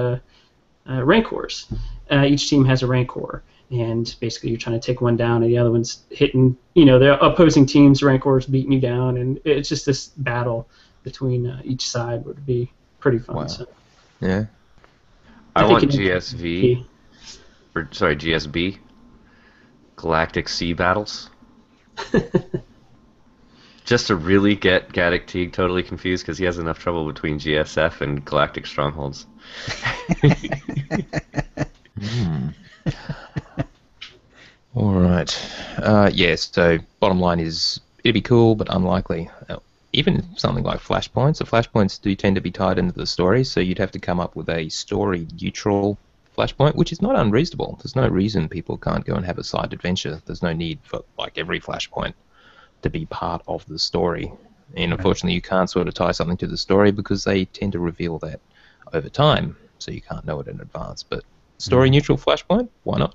Rancors. Each team has a Rancor, and basically you're trying to take one down, and the other one's hitting, the opposing team's Rancors beating you down, and it's just this battle between each side would be pretty fun.
Wow.
So
Yeah.
I
think
want
an
GSV, or sorry, GSB, Galactic Sea Battles. Just to really get Gaddock Teague totally confused because he has enough trouble between GSF and Galactic Strongholds.
All right. Yes. So bottom line is, it'd be cool, but unlikely. Even something like flashpoints. The flashpoints do tend to be tied into the story, so you'd have to come up with a story-neutral flashpoint, which is not unreasonable. There's no reason people can't go and have a side adventure. There's no need for every flashpoint to be part of the story. And unfortunately, you can't sort of tie something to the story because they tend to reveal that over time, so you can't know it in advance. But story-neutral flashpoint, why not?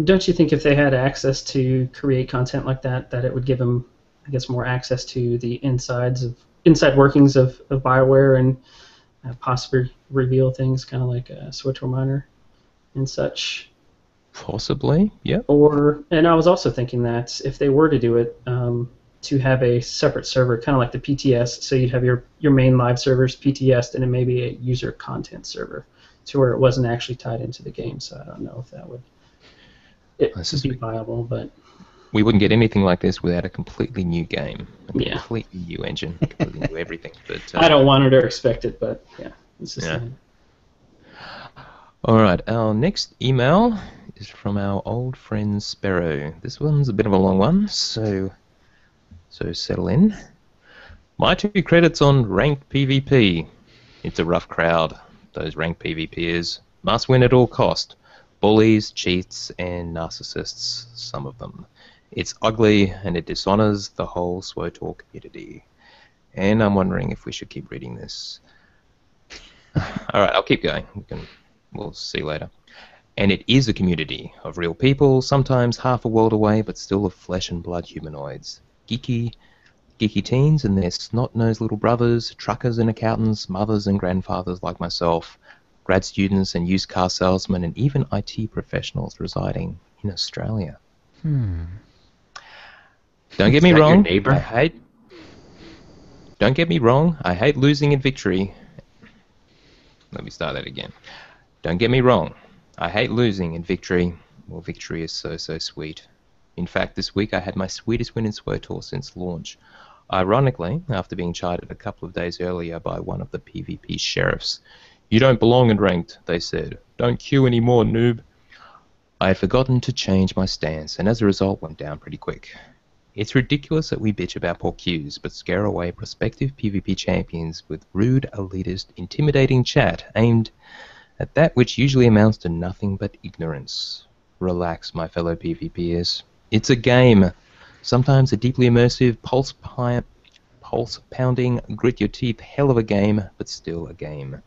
Don't you think if they had access to create content like that, that it would give them, I guess, more access to the inside workings of BioWare and possibly reveal things, kind of like Switch Miner and such?
Possibly, yeah.
And I was also thinking that if they were to do it, to have a separate server, kind of like the PTS, so you'd have your main live servers, PTS, and then maybe a user content server, to where it wasn't actually tied into the game. So I don't know if that would be viable, but
we wouldn't get anything like this without a completely new game, a
Yeah.
completely new engine, completely new everything. But
I don't want it or expect it, but yeah, it's just
Yeah. All right, our next email is from our old friend Sparrow. This one's a bit of a long one, so settle in. My 2 credits on ranked PvP. It's a rough crowd. Those ranked PvPers must win at all cost. Bullies, cheats, and narcissists, some of them. It's ugly, and it dishonors the whole SWTOR community. And I'm wondering if we should keep reading this. All right, I'll keep going. We'll see later. And it is a community of real people, sometimes half a world away, but still of flesh and blood humanoids. Geeky teens and their snot-nosed little brothers, truckers and accountants, mothers and grandfathers like myself, grad students and used car salesmen, and even IT professionals residing in Australia. Don't get me
Your
wrong.
neighbor?
Don't get me wrong. I hate losing in victory. Let me start that again. Don't get me wrong. I hate losing in victory. Well, victory is so sweet. In fact, this week I had my sweetest win in SWTOR since launch. Ironically, after being chided a couple of days earlier by one of the PvP sheriffs. You don't belong in ranked, they said. Don't queue anymore, noob. I had forgotten to change my stance, and as a result went down pretty quick. It's ridiculous that we bitch about poor queues, but scare away prospective PvP champions with rude, elitist, intimidating chat aimed at that which usually amounts to nothing but ignorance. Relax, my fellow PvPers. It's a game. Sometimes a deeply immersive, pulse-pounding, grit-your-teeth hell of a game, but still a game.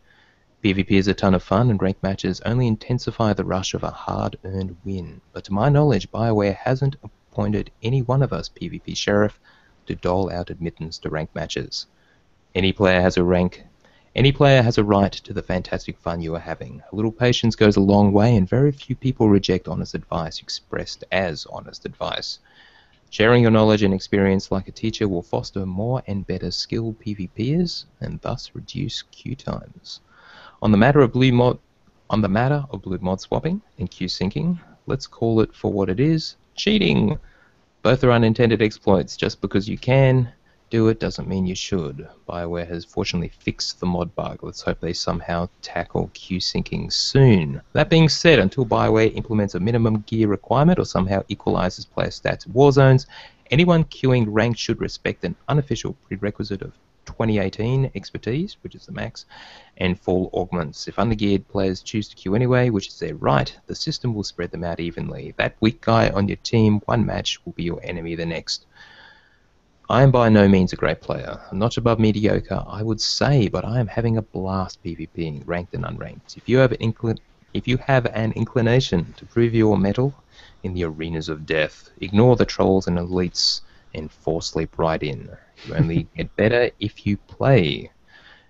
PvP is a ton of fun, and ranked matches only intensify the rush of a hard-earned win. But to my knowledge, BioWare hasn't appointed any one of us PvP sheriff to dole out admittance to ranked matches. Any player has a right to the fantastic fun you are having. A little patience goes a long way, and very few people reject honest advice expressed as honest advice. Sharing your knowledge and experience like a teacher will foster more and better skilled PvPers, and thus reduce queue times. On the matter of blue mod swapping and queue syncing, let's call it for what it is: cheating. Both are unintended exploits. Just because you can do it doesn't mean you should. BioWare has fortunately fixed the mod bug. Let's hope they somehow tackle queue syncing soon. That being said, until BioWare implements a minimum gear requirement or somehow equalizes player stats in war zones, anyone queuing ranked should respect an unofficial prerequisite of 2018 expertise, which is the max, and full augments. If undergeared players choose to queue anyway, which is their right, the system will spread them out evenly. That weak guy on your team one match will be your enemy the next. I am by no means a great player. I'm not above mediocre, I would say, but I am having a blast PvPing, ranked and unranked. If you have an inclination to prove your mettle in the arenas of death, ignore the trolls and elites and force sleep right in. You only get better if you play.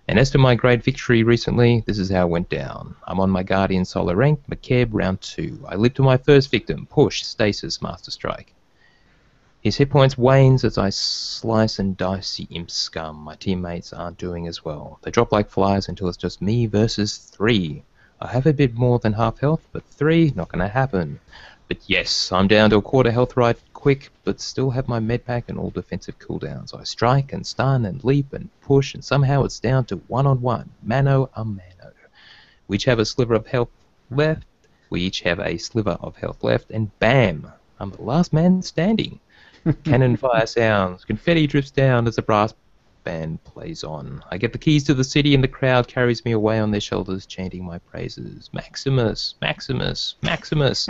And as to my great victory recently, this is how it went down. I'm on my Guardian solo rank, McCabe round 2. I live to my first victim, push, stasis, Master Strike. His hit points wanes as I slice and dice the imp scum. My teammates aren't doing as well. They drop like flies until it's just me versus 3. I have a bit more than half health, but 3, not gonna happen. But yes, I'm down to a quarter health right quick, but still have my medpack and all defensive cooldowns. I strike and stun and leap and push, and somehow it's down to one-on-one, mano a mano. We each have a sliver of health left, and bam! I'm the last man standing. Cannon fire sounds, confetti drifts down as the brass band plays on. I get the keys to the city and the crowd carries me away on their shoulders chanting my praises. Maximus, Maximus, Maximus.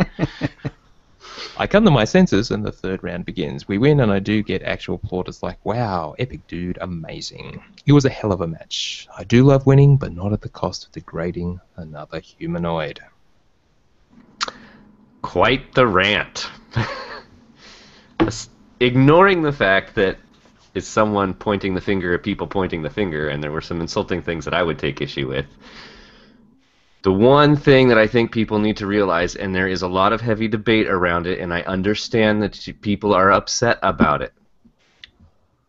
I come to my senses and the third round begins. We win and I do get actual plaudits like, wow, epic dude, amazing. It was a hell of a match. I do love winning, but not at the cost of degrading another humanoid.
Quite the rant. Ignoring the fact that it's someone pointing the finger at people pointing the finger, and there were some insulting things that I would take issue with. The one thing that I think people need to realize, and there is a lot of heavy debate around it, and I understand that people are upset about it,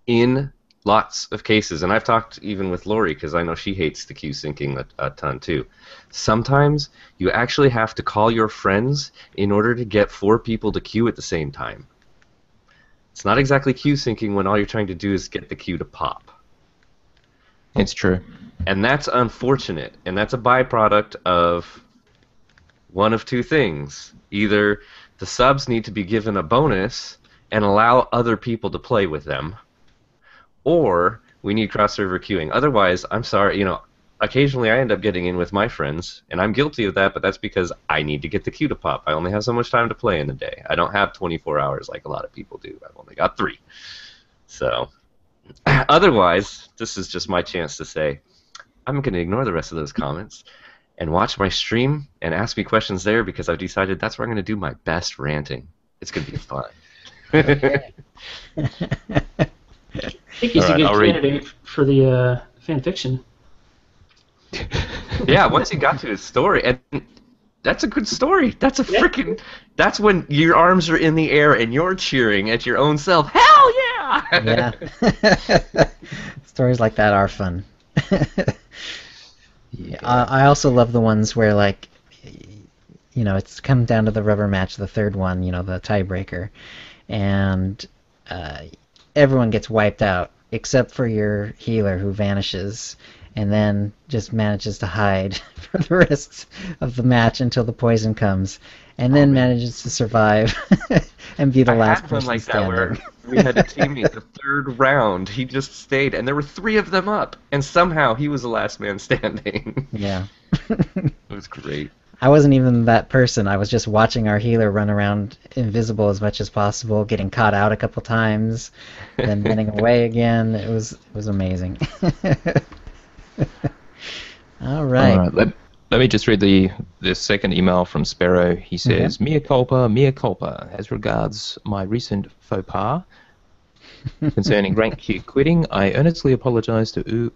in lots of cases, and I've talked even with Lori, because I know she hates the queue syncing a ton too. Sometimes you actually have to call your friends in order to get 4 people to queue at the same time. It's not exactly queue syncing when all you're trying to do is get the queue to pop.
It's true.
And that's unfortunate, and that's a byproduct of one of two things. Either the subs need to be given a bonus and allow other people to play with them, or we need cross-server queuing. Otherwise, I'm sorry, occasionally I end up getting in with my friends, and I'm guilty of that, but that's because I need to get the queue to pop. I only have so much time to play in a day. I don't have 24 hours like a lot of people do. I've only got 3. So, otherwise, this is just my chance to say, I'm going to ignore the rest of those comments and watch my stream and ask me questions there, because I've decided that's where I'm going to do my best ranting. It's going to be fun.
I think he's a good candidate for the fan fiction.
Yeah, once he got to his story, and that's a good story. That's a freaking. That's when your arms are in the air and you're cheering at your own self. Hell yeah!
Yeah. Stories like that are fun.
Yeah.
I also love the ones where, like, it's come down to the rubber match, the third one, the tiebreaker, and everyone gets wiped out except for your healer, who vanishes and then just manages to hide for the rest of the match until the poison comes, and then manages to survive and be the last person
like
standing.
That where we had a teammate the third round. He just stayed, and there were 3 of them up, and somehow he was the last man standing.
Yeah.
It was great.
I wasn't even that person. I was just watching our healer run around invisible as much as possible, getting caught out a couple times, then running away again. It was amazing. All right.
All right. Let me just read the second email from Sparrow. He says, mea culpa, as regards my recent faux pas concerning rank queue quitting. I earnestly apologize to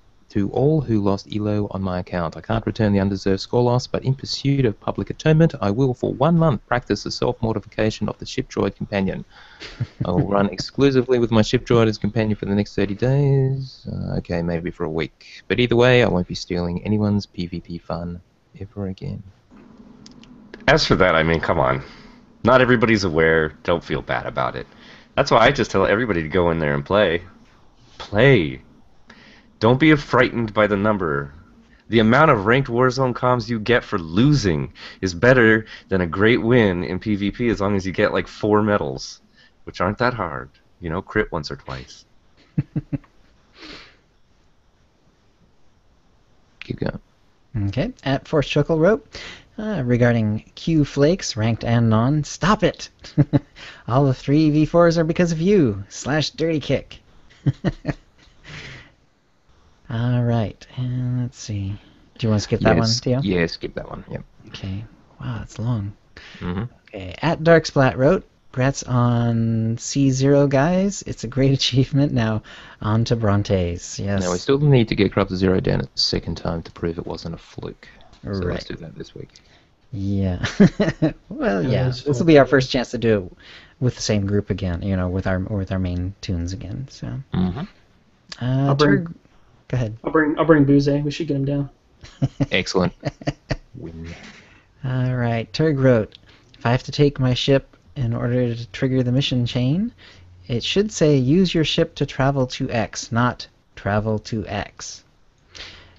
all who lost ELO on my account. I can't return the undeserved score loss, but in pursuit of public atonement, I will for 1 month practice the self-mortification of the ship droid companion. I will run exclusively with my ship droid as companion for the next 30 days. Okay, maybe for a week. But either way, I won't be stealing anyone's PvP fun ever again.
As for that, I mean, come on. Not everybody's aware. Don't feel bad about it. That's why I just tell everybody to go in there and play. Play. Don't be frightened by the number. The amount of ranked Warzone comms you get for losing is better than a great win in PvP, as long as you get like 4 medals, which aren't that hard. Crit once or twice.
keep going.
Okay. At Force Chuckle wrote, regarding Q Flakes, ranked and non, stop it! All the 3 V4s are because of you, /dirty kick. Alright, and let's see. Do you want to skip that one, Theo?
Yeah, skip that one, yep.
Okay. Wow, that's long.
Mm-hmm.
Okay. At Darksplat wrote, congrats on C0, guys. It's a great achievement. Now, on to Brontes. Yes.
Now, we still need to get Corrupt Zero down a second time to prove it wasn't a fluke. So
Right.
let's do that this week.
Yeah. Well,
Yeah,
yeah.
that's
This will
cool.
be our first chance to do it with the same group again. With our main tunes again. So.
Mm-hmm.
I'll bring-
Go ahead.
I'll bring Booze. We should get him down.
Excellent. Win.
All right. Turg wrote, if I have to take my ship in order to trigger the mission chain, it should say use your ship to travel to X, not travel to X.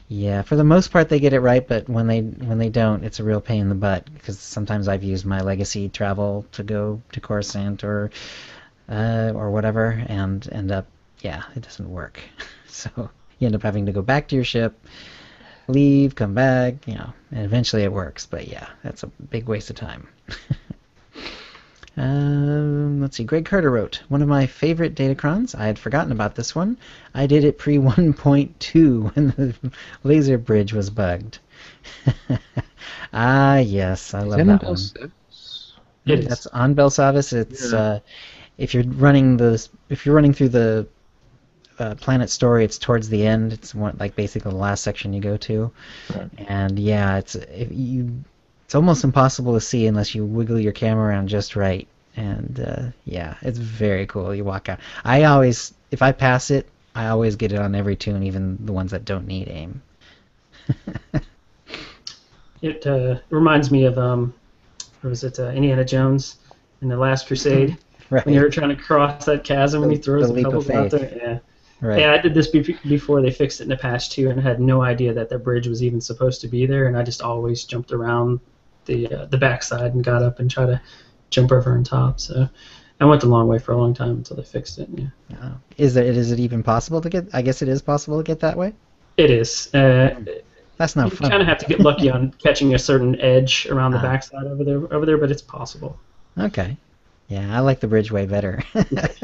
Yeah, for the most part they get it right, but when they don't, it's a real pain in the butt, because sometimes I've used my legacy travel to go to Coruscant or whatever, and end up, it doesn't work. So you end up having to go back to your ship, leave, come back, and eventually it works, but that's a big waste of time. Let's see. Greg Carter wrote, one of my favorite Datacrons. I had forgotten about this one. I did it pre 1.2 when the laser bridge was bugged. Yes, I love that one.
It is.
That's on Belsavis. It's if you're running through the Planet Story, it's towards the end. It's basically the last section you go to,
Right.
and it's almost impossible to see unless you wiggle your camera around just right. And it's very cool. You walk out. If I pass it, I always get it on every tune, even the ones that don't need aim.
It reminds me of Indiana Jones in the Last Crusade
Right.
when you're trying to cross that chasm and he throws
The
the
leap of
pebbles out
faith.
there. Yeah.
Right.
Yeah, I did this before they fixed it in the patch 2, and I had no idea that the bridge was even supposed to be there, and I just always jumped around the backside and got up and tried to jump over on top. So I went the long way for a long time until they fixed it. Yeah.
Oh. Is it even possible to get? I guess it is possible to get that way.
It is.
That's not
You
fun.
kind of have to get lucky on catching a certain edge around the
Ah.
backside over there, but it's possible.
Okay. Yeah, I like the bridge way better.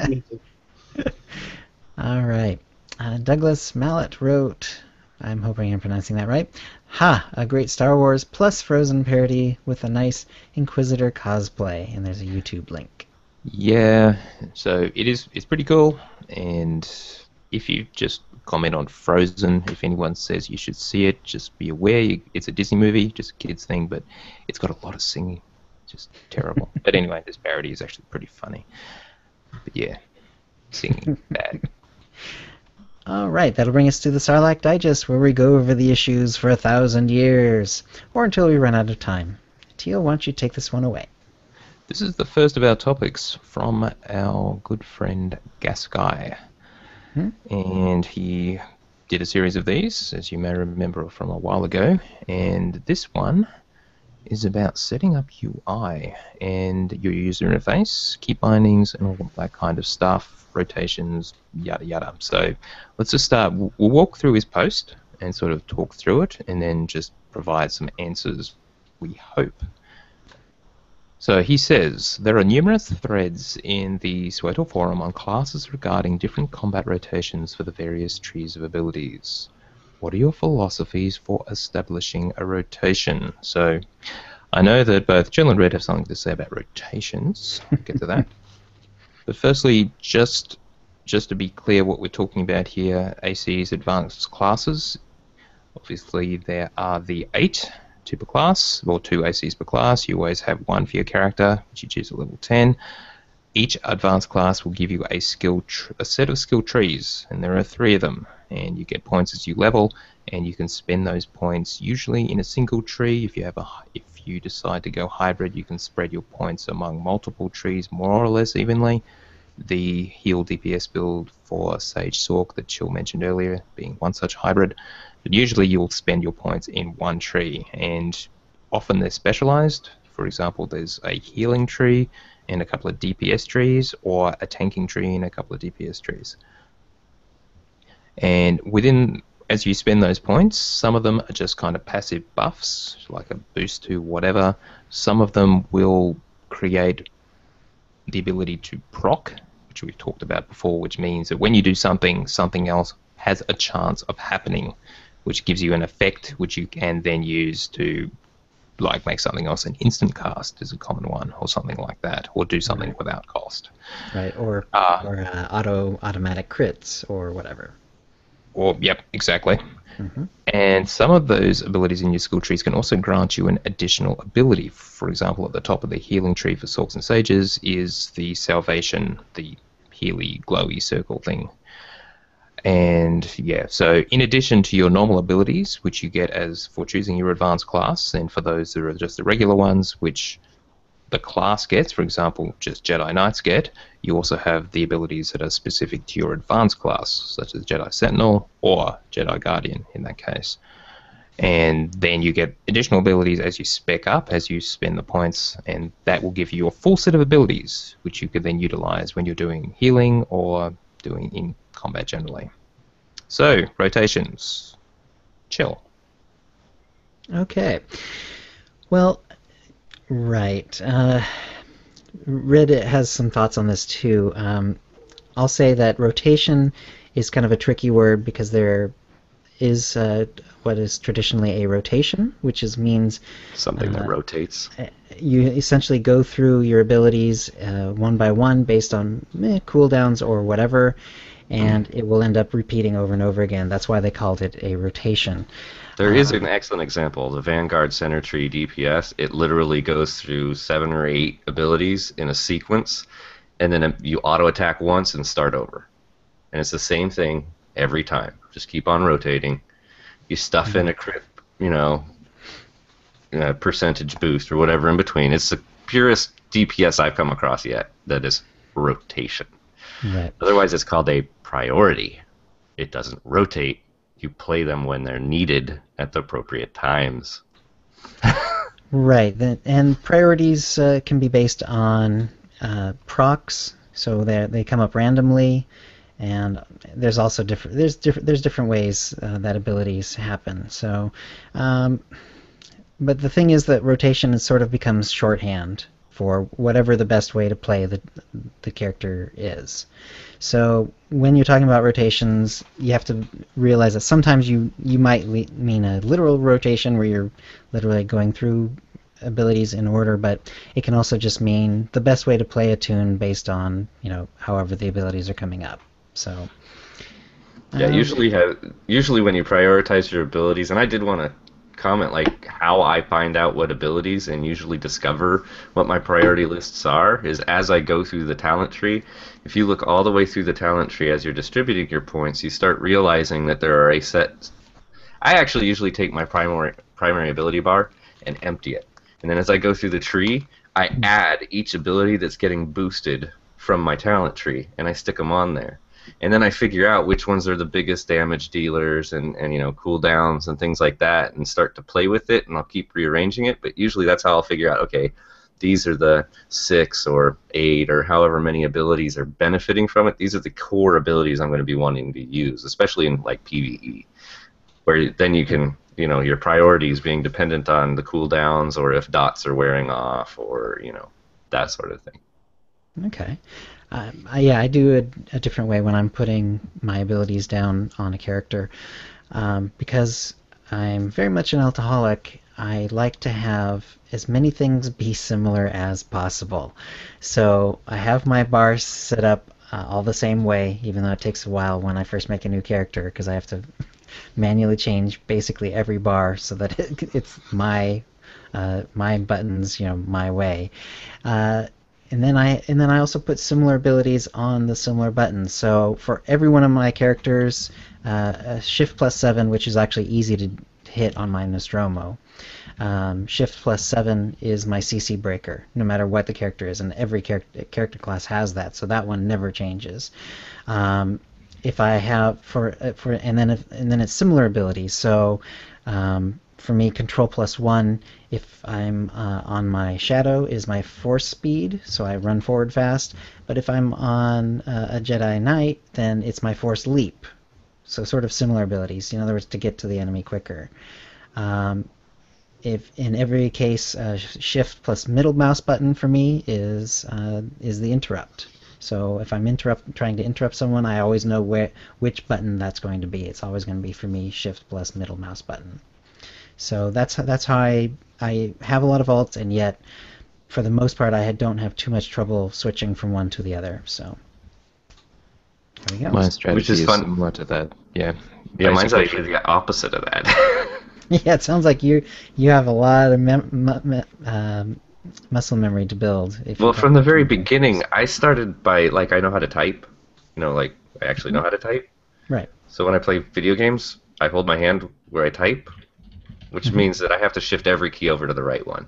Me too.
All right. Douglas Mallet wrote, I'm hoping I'm pronouncing that right. Ha! A great Star Wars plus Frozen parody with a nice Inquisitor cosplay. And there's a YouTube link.
Yeah, so it's pretty cool, and if you just comment on Frozen, if anyone says you should see it, just be aware it's a Disney movie, just a kid's thing, but it's got a lot of singing, just terrible. But anyway, this parody is actually pretty funny. But yeah, singing bad.
All right, that'll bring us to the Sarlacc Digest, where we go over the issues for 1,000 years, or until we run out of time. Teal, why don't you take this one away?
This is the first of our topics from our good friend Gaskai. And he did a series of these, as you may remember from a while ago. And this one is about setting up UI and your user interface, key bindings, and all that kind of stuff, rotations, yada yada. So let's just start. We'll walk through his post and sort of talk through it, and then just provide some answers, we hope. So he says, there are numerous threads in the Sweatle forum on classes regarding different combat rotations for the various trees of abilities. What are your philosophies for establishing a rotation? So I know that both Jill and Red have something to say about rotations. We'll get to that. But firstly, just to be clear what we're talking about here, AC's advanced classes. Obviously there are the 8 per class, or 2 ACs per class. You always have one for your character, which you choose at level 10. Each advanced class will give you a set of skill trees, and there are 3 of them. And you get points as you level, and you can spend those points usually in a single tree. If you decide to go hybrid, you can spread your points among multiple trees more or less evenly. The heal DPS build for Sage Sork that Chill mentioned earlier being one such hybrid. But usually you'll spend your points in one tree, and often they're specialized. For example, there's a healing tree and a couple of DPS trees, or a tanking tree and a couple of DPS trees. And within as you spend those points, some of them are just kind of passive buffs, like a boost to whatever. Some of them will create the ability to proc, which we've talked about before, which means that when you do something, something else has a chance of happening, which gives you an effect which you can then use to like make something else an instant cast is a common one, or something like that, or do something without cost.
Right, or automatic crits or whatever.
Or yep, exactly.
Mm-hmm.
And some of those abilities in your skill trees can also grant you an additional ability. For example, at the top of the healing tree for Sorks and Sages is the Salvation, the healy, glowy circle thing. And yeah, so in addition to your normal abilities, which you get as for choosing your advanced class, and for those that are just the regular ones, which the class gets, for example, just Jedi Knights get, you also have the abilities that are specific to your advanced class, such as Jedi Sentinel or Jedi Guardian in that case. And then you get additional abilities as you spec up, as you spend the points, and that will give you your full set of abilities, which you could then utilize when you're doing healing or doing in combat generally. So, rotations. Chill.
Okay. Well, right. Reddit has some thoughts on this too. I'll say that rotation is kind of a tricky word because there is what is traditionally a rotation, which means
something that rotates.
You essentially go through your abilities one by one based on cooldowns or whatever, and it will end up repeating over and over again. That's why they called it a rotation.
There is an excellent example, the Vanguard Center Tree DPS. It literally goes through 7 or 8 abilities in a sequence, and then you auto-attack once and start over. And it's the same thing every time. Just keep on rotating. You stuff in a crit, percentage boost or whatever in between. It's the purest DPS I've come across yet that is rotation.
Right.
Otherwise, it's called a priority. It doesn't rotate. You play them when they're needed at the appropriate times.
Right, and priorities can be based on procs, so they come up randomly, and there's also there's different ways that abilities happen. So, but the thing is that rotation sort of becomes shorthand for whatever the best way to play the character is. So when you're talking about rotations, you have to realize that sometimes you might mean a literal rotation where you're literally going through abilities in order, but it can also just mean the best way to play a tune based on however the abilities are coming up. So
yeah, usually when you prioritize your abilities, and I did want to comment like how I find out what abilities and usually discover what my priority lists are is as I go through the talent tree. If you look all the way through the talent tree as you're distributing your points, you start realizing that there are a set. I actually usually take my primary ability bar and empty it, and then as I go through the tree, I add each ability that's getting boosted from my talent tree, and I stick them on there. And then I figure out which ones are the biggest damage dealers and cooldowns and things like that, and start to play with it, and I'll keep rearranging it. But usually that's how I'll figure out, okay, these are the 6 or 8 or however many abilities are benefiting from it. These are the core abilities I'm going to be wanting to use, especially in like PvE, where then you can, your priorities being dependent on the cooldowns or if dots are wearing off or, that sort of thing.
Okay. I do a different way when I'm putting my abilities down on a character. Because I'm very much an alcoholic, I like to have as many things be similar as possible. So I have my bars set up all the same way, even though it takes a while when I first make a new character, because I have to manually change basically every bar so that it's my buttons, my way. And then I also put similar abilities on the similar buttons. So for every one of my characters, Shift +7, which is actually easy to hit on my Nostromo. Shift +7 is my CC breaker, no matter what the character is, and every character class has that, so that one never changes. If I have and then it's similar abilities. So for me, Control +1, if I'm on my Shadow, is my Force speed, so I run forward fast. But if I'm on a Jedi Knight, then it's my Force leap. So sort of similar abilities. In other words, to get to the enemy quicker. If in every case, shift plus middle mouse button for me is the interrupt. So if I'm trying to interrupt someone, I always know which button that's going to be. It's always going to be for me shift plus middle mouse button. So that's how I have a lot of alts, and yet for the most part I don't have too much trouble switching from one to the other. So there we go.
My strategy
Which is
is
fun.
similar to that. Yeah.
Yeah, mine's
Basically,
actually the opposite of that.
Yeah, it sounds like you have a lot of muscle memory to build.
Well, from the very beginning, I started by, like, I know how to type. Like, I actually know how to type.
Right.
So when I play video games, I hold my hand where I type, which means that I have to shift every key over to the right one.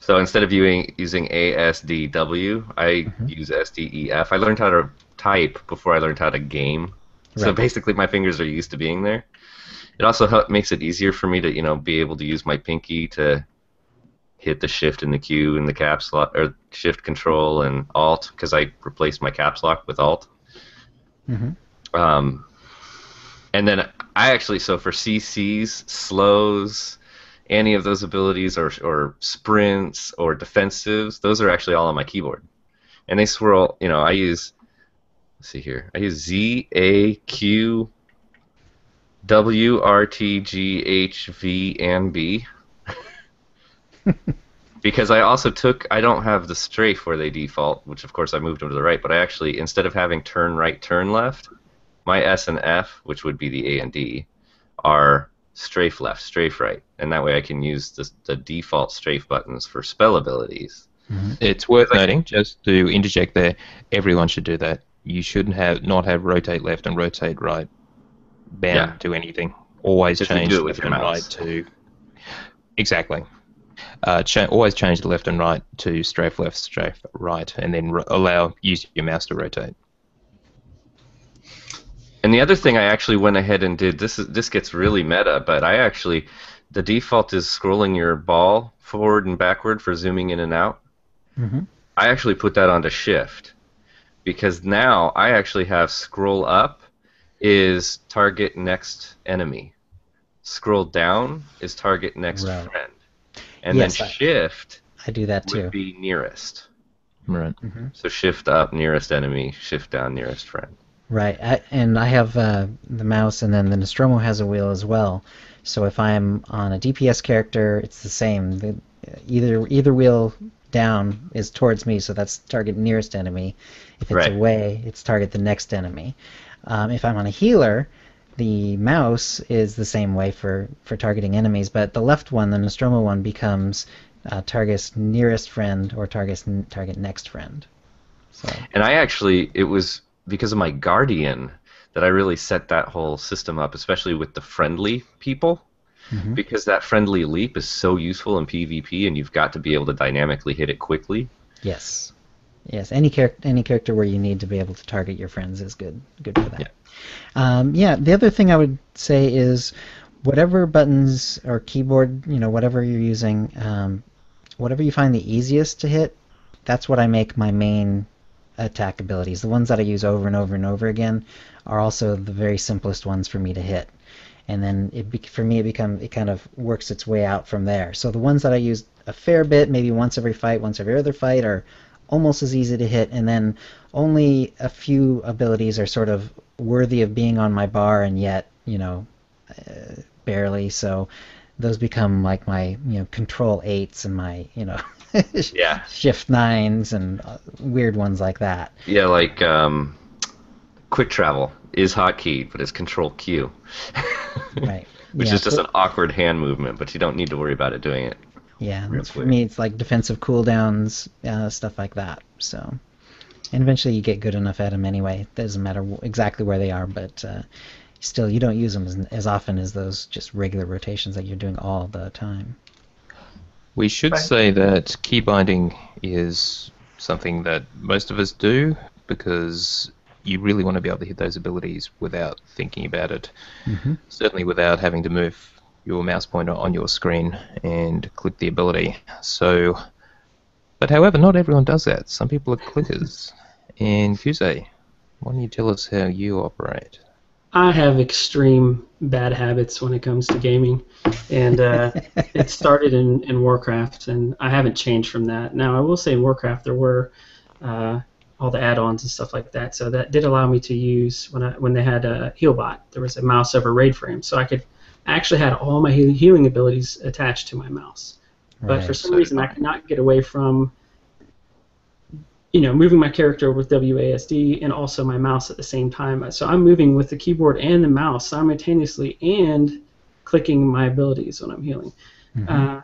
So instead of using A, S, D, W, I use S, D, E, F. I learned how to type before I learned how to game. So
Right.
basically my fingers are used to being there. It also makes it easier for me to, be able to use my pinky to hit the shift and the Q and the caps lock, or shift control and alt, because I replaced my caps lock with alt.
Mhm.
And then I actually, so for CCs, slows, any of those abilities, or sprints or defensives, those are actually all on my keyboard. And they swirl, I use, let's see here, I use Z, A, Q, W, R, T, G, H, V, and B. Because I also I don't have the strafe where they default, which of course I moved them to the right, but I actually, instead of having turn right, turn left, my S and F, which would be the A and D, are strafe left, strafe right. And that way I can use the default strafe buttons for spell abilities.
it's worth noting, just to interject there, everyone should do that. You shouldn't not have rotate left and rotate right bound to anything. Always
If you
change
do it with
left
your
and right
mouse.
to... Exactly. Always change the left and right to strafe left, strafe right, and then use your mouse to rotate.
And the other thing I actually went ahead and did, this gets really meta, but the default is scrolling your ball forward and backward for zooming in and out.
Mhm.
I actually put that onto shift, because now I actually have scroll up is target next enemy. Scroll down is target next
Right.
friend. And
Yes,
then shift
I do that too.
would be nearest.
Right.
So shift up, nearest enemy, shift down, nearest friend.
Right, and I have the mouse, and then the Nostromo has a wheel as well. So if I'm on a DPS character, it's the same. Either wheel down is towards me, so that's target nearest enemy. If it's
Right.
away, it's target the next enemy. If I'm on a healer, the mouse is the same way for targeting enemies, but the left one, the Nostromo one, becomes target's nearest friend or target next friend. So.
And it was because of my Guardian that I really set that whole system up, especially with the friendly people, because that friendly leap is so useful in PvP, and you've got to be able to dynamically hit it quickly.
Yes. Any character where you need to be able to target your friends is good for that. The other thing I would say is whatever buttons or keyboard, whatever you're using, whatever you find the easiest to hit, that's what I make my main attack abilities. The ones that I use over and over and over again are also the very simplest ones for me to hit. And then for me it kind of works its way out from there. So the ones that I use a fair bit, maybe once every fight, once every other fight, are almost as easy to hit, and then only a few abilities are sort of worthy of being on my bar, and yet barely. So those become like my control 8s and my shift 9s and weird ones like that.
Yeah, like quick travel is hotkeyed, but it's control Q.
Right.
Which is just an awkward hand movement, but you don't need to worry about it doing it.
Yeah, for me it's like defensive cooldowns, stuff like that. So, and eventually you get good enough at them anyway. It doesn't matter exactly where they are, but still you don't use them as often as those just regular rotations that you're doing all the time.
We should say that key binding is something that most of us do because you really want to be able to hit those abilities without thinking about it. Certainly without having to move your mouse pointer on your screen and click the ability. But however, not everyone does that. Some people are clickers. And Fuse, why don't you tell us how you operate?
I have extreme bad habits when it comes to gaming, and it started in Warcraft, and I haven't changed from that. Now, I will say in Warcraft there were uh, all the add-ons and stuff like that, so that did allow me to use when they had a Healbot. There was a mouse over RAID frame, so I actually had all my healing abilities attached to my mouse. But for
Right.
some reason, I could not get away from moving my character with WASD and also my mouse at the same time. So I'm moving with the keyboard and the mouse simultaneously and clicking my abilities when I'm healing.
Mhm.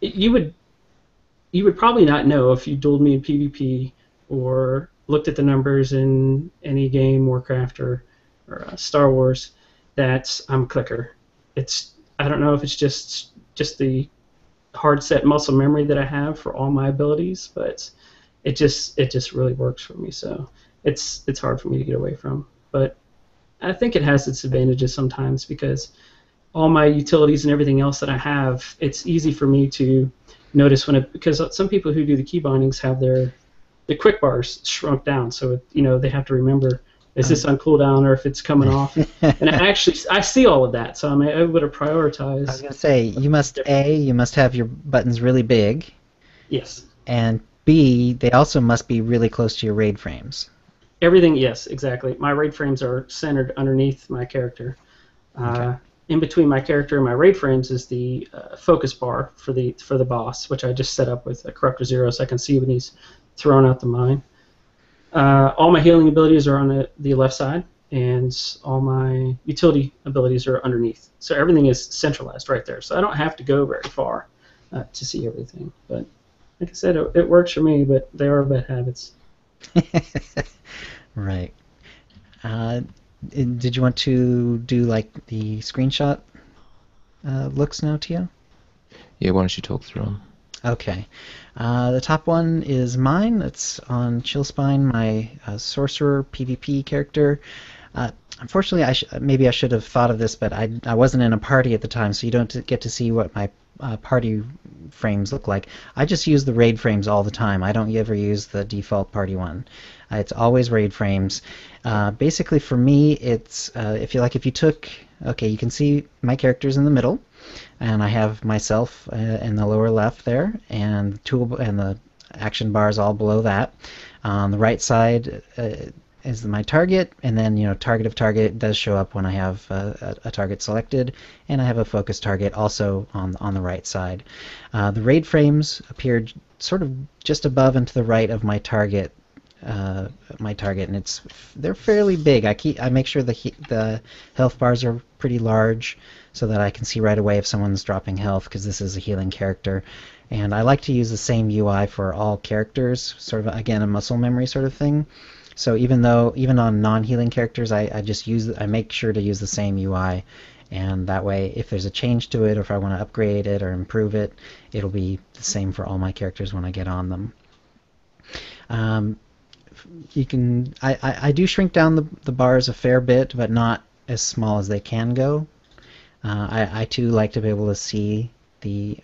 You would probably not know if you dueled me in PvP or looked at the numbers in any game, Warcraft or Star Wars, that I'm a clicker. I don't know if it's just the hard set muscle memory that I have for all my abilities, but it just really works for me. So it's hard for me to get away from. But I think it has its advantages sometimes because all my utilities and everything else that I have, it's easy for me to notice because some people who do the key bindings have the quick bars shrunk down, so they have to remember is this on cooldown or if it's coming off. And I see all of that, so I'm able to prioritize.
I was gonna say you must have your buttons really big,
Yes.
and B, they also must be really close to your RAID frames.
Everything, yes, exactly. My RAID frames are centered underneath my character. In between my character and my RAID frames is the focus bar for the boss, which I just set up with a Corruptor Zero, so I can see when he's throwing out the mine. All my healing abilities are on the left side, and all my utility abilities are underneath. So everything is centralized right there. So I don't have to go very far to see everything. But like I said, it works for me, but they are bad habits.
Right. Did you want to do like the screenshot looks now, Tio?
Yeah, why don't you talk through them?
Okay. The top one is mine. It's on Chillspine, my sorcerer PvP character. Unfortunately, maybe I should have thought of this, but I wasn't in a party at the time, so you don't get to see what my party frames look like. I just use the RAID frames all the time. I don't ever use the default party one. It's always RAID frames. Basically, for me, it's if you took, okay, you can see my character's in the middle, and I have myself in the lower left there, and the action bars all below that. On the right side is my target, and then target of target does show up when I have a target selected, and I have a focus target also on the right side. The RAID frames appear sort of just above and to the right of my target. And they're fairly big. I make sure the health bars are pretty large so that I can see right away if someone's dropping health, because this is a healing character. And I like to use the same UI for all characters, sort of again a muscle memory sort of thing. So even on non-healing characters, I make sure to use the same UI, and that way if there's a change to it or if I want to upgrade it or improve it, it'll be the same for all my characters when I get on them. I do shrink down the bars a fair bit, but not as small as they can go. I too like to be able to see the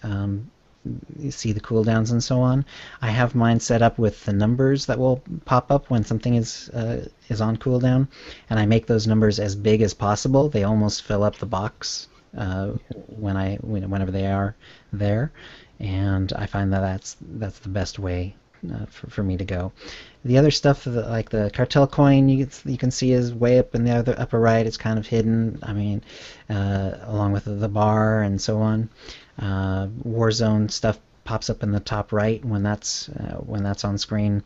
cooldowns and so on. I have mine set up with the numbers that will pop up when something is on cooldown, and I make those numbers as big as possible. They almost fill up the box whenever they are there, and I find that's the best way for me to go. The other stuff, like the cartel coin, you can see is way up in the upper right. It's kind of hidden. I mean, along with the bar and so on. Warzone stuff pops up in the top right when that's on screen,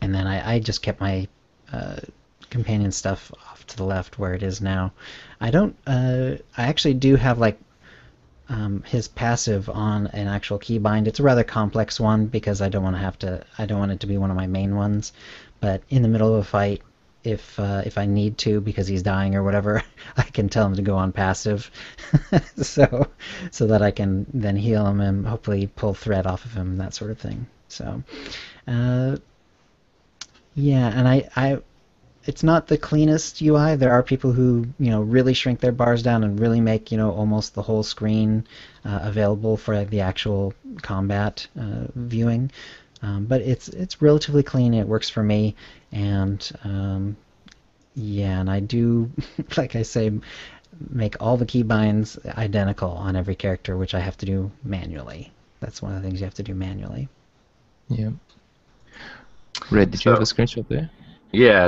and then I just kept my companion stuff off to the left where it is now. I actually do have like his passive on an actual keybind. It's a rather complex one because I don't want it to be one of my main ones. But in the middle of a fight, if I need to because he's dying or whatever, I can tell him to go on passive, so that I can then heal him and hopefully pull threat off of him, that sort of thing. So, yeah, and it's not the cleanest UI. There are people who really shrink their bars down and really make almost the whole screen available for the actual combat viewing. But it's relatively clean. It works for me, and Yeah, and I do, like I say, make all the keybinds identical on every character, which I have to do manually. That's one of the things you have to do manually.
Yeah. Red, did you have a screenshot there?
Yeah,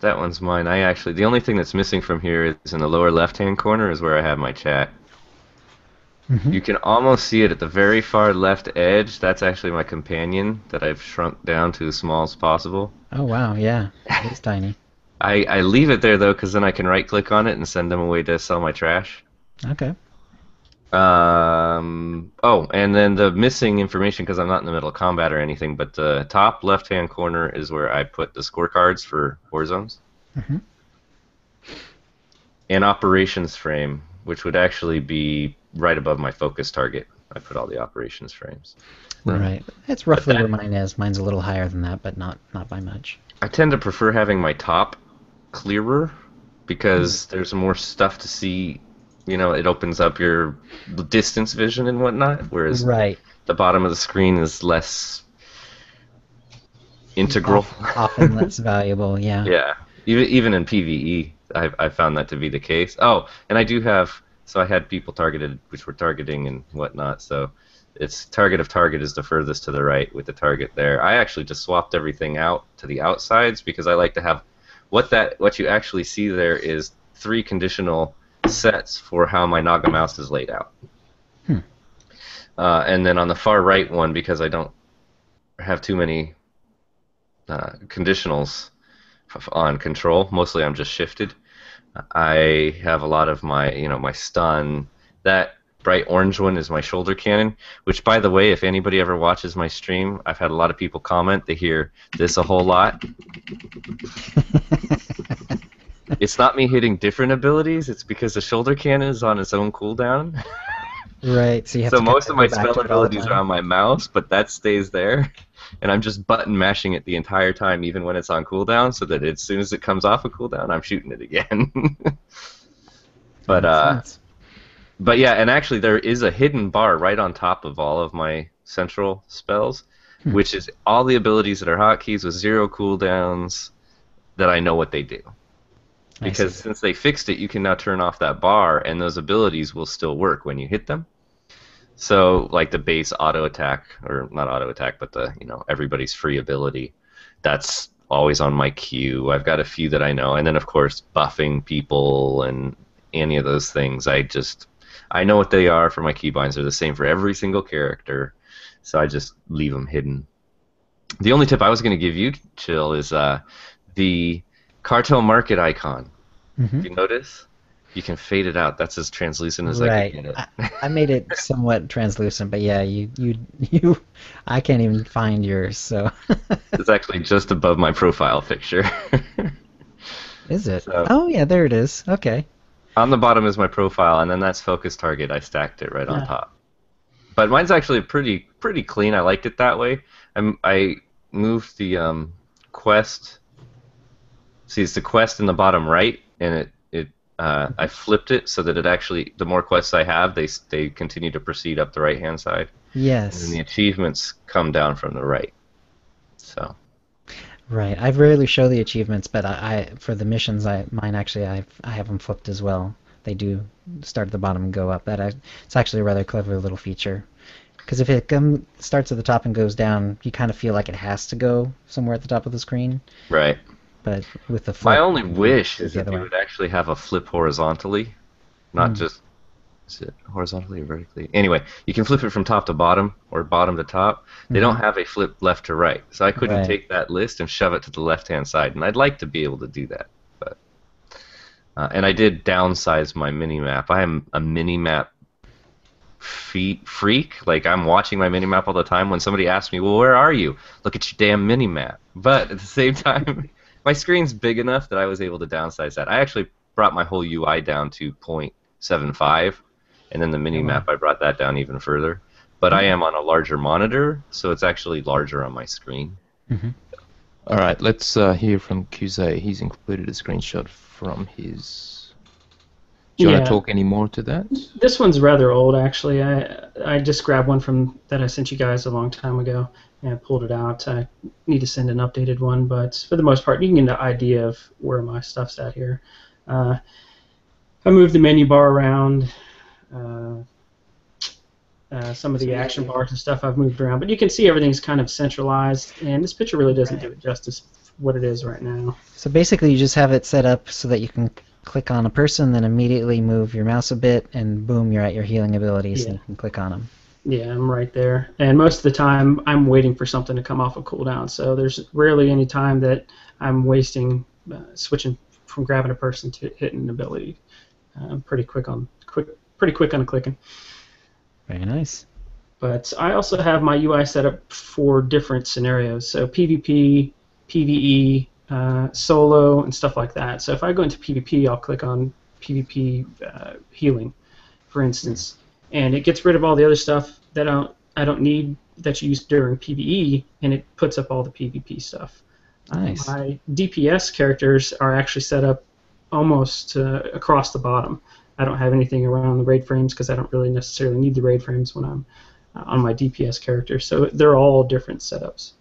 that one's mine. The only thing that's missing from here is in the lower left-hand corner is where I have my chat.
Mm-hmm.
You can almost see it at the very far left edge. That's actually my companion that I've shrunk down to as small as possible.
Oh, wow, yeah. It is tiny.
I leave it there, though, because then I can right-click on it and send them away to sell my trash.
Okay.
Oh, and then the missing information, because I'm not in the middle of combat or anything, but the top left-hand corner is where I put the scorecards for war zones.
Mm-hmm.
And operations frame, which would actually be right above my focus target. I put all the operations frames.
Right. That's roughly where mine is. Mine's a little higher than that, but not by much.
I tend to prefer having my top clearer because there's more stuff to see. You know, it opens up your distance vision and whatnot, whereas
Right.
the bottom of the screen is less integral.
Often less valuable, yeah.
Yeah, even in PvE, I found that to be the case. Oh, and I do have, so I had people targeted, which were targeting and whatnot, so it's target of target is the furthest to the right with the target there. I actually just swapped everything out to the outsides because I like to have, what you actually see there is 3 conditional sets for how my Naga mouse is laid out. And then on the far right one, because I don't have too many conditionals on control, mostly I'm just shifted. I have a lot of my, my stun. That bright orange one is my shoulder cannon, which, by the way, if anybody ever watches my stream, I've had a lot of people comment. They hear this a whole lot. It's not me hitting different abilities. It's because the shoulder cannon is on its own cooldown.
Right, so you have
So
to
most of my
go back
spell
to it all the
abilities are
time.
on my mouse, but that stays there. And I'm just button mashing it the entire time, even when it's on cooldown, so that as soon as it comes off of cooldown, I'm shooting it again.
That makes sense.
But yeah, and actually there is a hidden bar right on top of all of my central spells, which is all the abilities that are hotkeys with 0 cooldowns that I know what they do. Because since they fixed it, you can now turn off that bar, and those abilities will still work when you hit them. So, like the base auto attack, or not auto attack, but the everybody's free ability, that's always on my queue. I've got a few that I know, and then of course buffing people and any of those things. I know what they are for my keybinds. They're the same for every single character, so I just leave them hidden. The only tip I was going to give you, Chill, is the Cartel Market icon.
Mm-hmm.
You notice? You can fade it out. That's as translucent as I can get it.
I made it somewhat translucent, but yeah, you I can't even find yours, so.
It's actually just above my profile picture.
Is it?
So,
oh yeah, there it is. Okay.
on the bottom is my profile, and then that's focus target. I stacked it right on top. But mine's actually pretty clean. I liked it that way. I moved the quest. See, it's the quest in the bottom right, and I flipped it so that it actually, the more quests I have, they continue to proceed up the right-hand side.
Yes.
And the achievements come down from the right. So.
Right. I rarely show the achievements, but I for the missions, mine actually I have them flipped as well. They do start at the bottom and go up. It's actually a rather clever little feature. Because if it starts at the top and goes down, you kind of feel like it has to go somewhere at the top of the screen.
Right.
But with the flip,
My only wish is
the
that
other
you
way.
would actually have a flip horizontally, not just, is it horizontally or vertically? Anyway, you can flip it from top to bottom or bottom to top. They don't have a flip left to right, so I couldn't
Right.
take that list and shove it to the left-hand side, and I'd like to be able to do that. But and I did downsize my mini-map. I am a mini-map freak. Like, I'm watching my mini-map all the time. When somebody asks me, well, where are you? Look at your damn mini-map. But at the same time, my screen's big enough that I was able to downsize that. I actually brought my whole UI down to 0.75, and then the mini-map, I brought that down even further. But I am on a larger monitor, so it's actually larger on my screen.
All right, let's hear from Kuzay. He's included a screenshot from his. Do you want to talk any more to that?
This one's rather old, actually. I just grabbed one from that I sent you guys a long time ago. and I pulled it out. I need to send an updated one, but for the most part, you can get an idea of where my stuff's at here. I moved the menu bar around. Some of the action bars and stuff I've moved around, but you can see everything's kind of centralized, and this picture really doesn't do it justice what it is right now.
So basically you just have it set up so that you can click on a person, then immediately move your mouse a bit, and boom, you're at your healing abilities, and you can click on them.
Yeah, I'm right there. And most of the time, I'm waiting for something to come off a cooldown, so there's rarely any time that I'm wasting switching from grabbing a person to hitting an ability. I'm pretty quick on clicking.
Very nice.
But I also have my UI set up for different scenarios, so PvP, PvE, solo, and stuff like that. So if I go into PvP, I'll click on PvP healing, for instance, and it gets rid of all the other stuff that I don't need that you use during PvE, and it puts up all the PvP stuff.
Nice.
My DPS characters are actually set up almost across the bottom. I don't have anything around the raid frames because I don't really necessarily need the raid frames when I'm on my DPS character. So they're all different setups,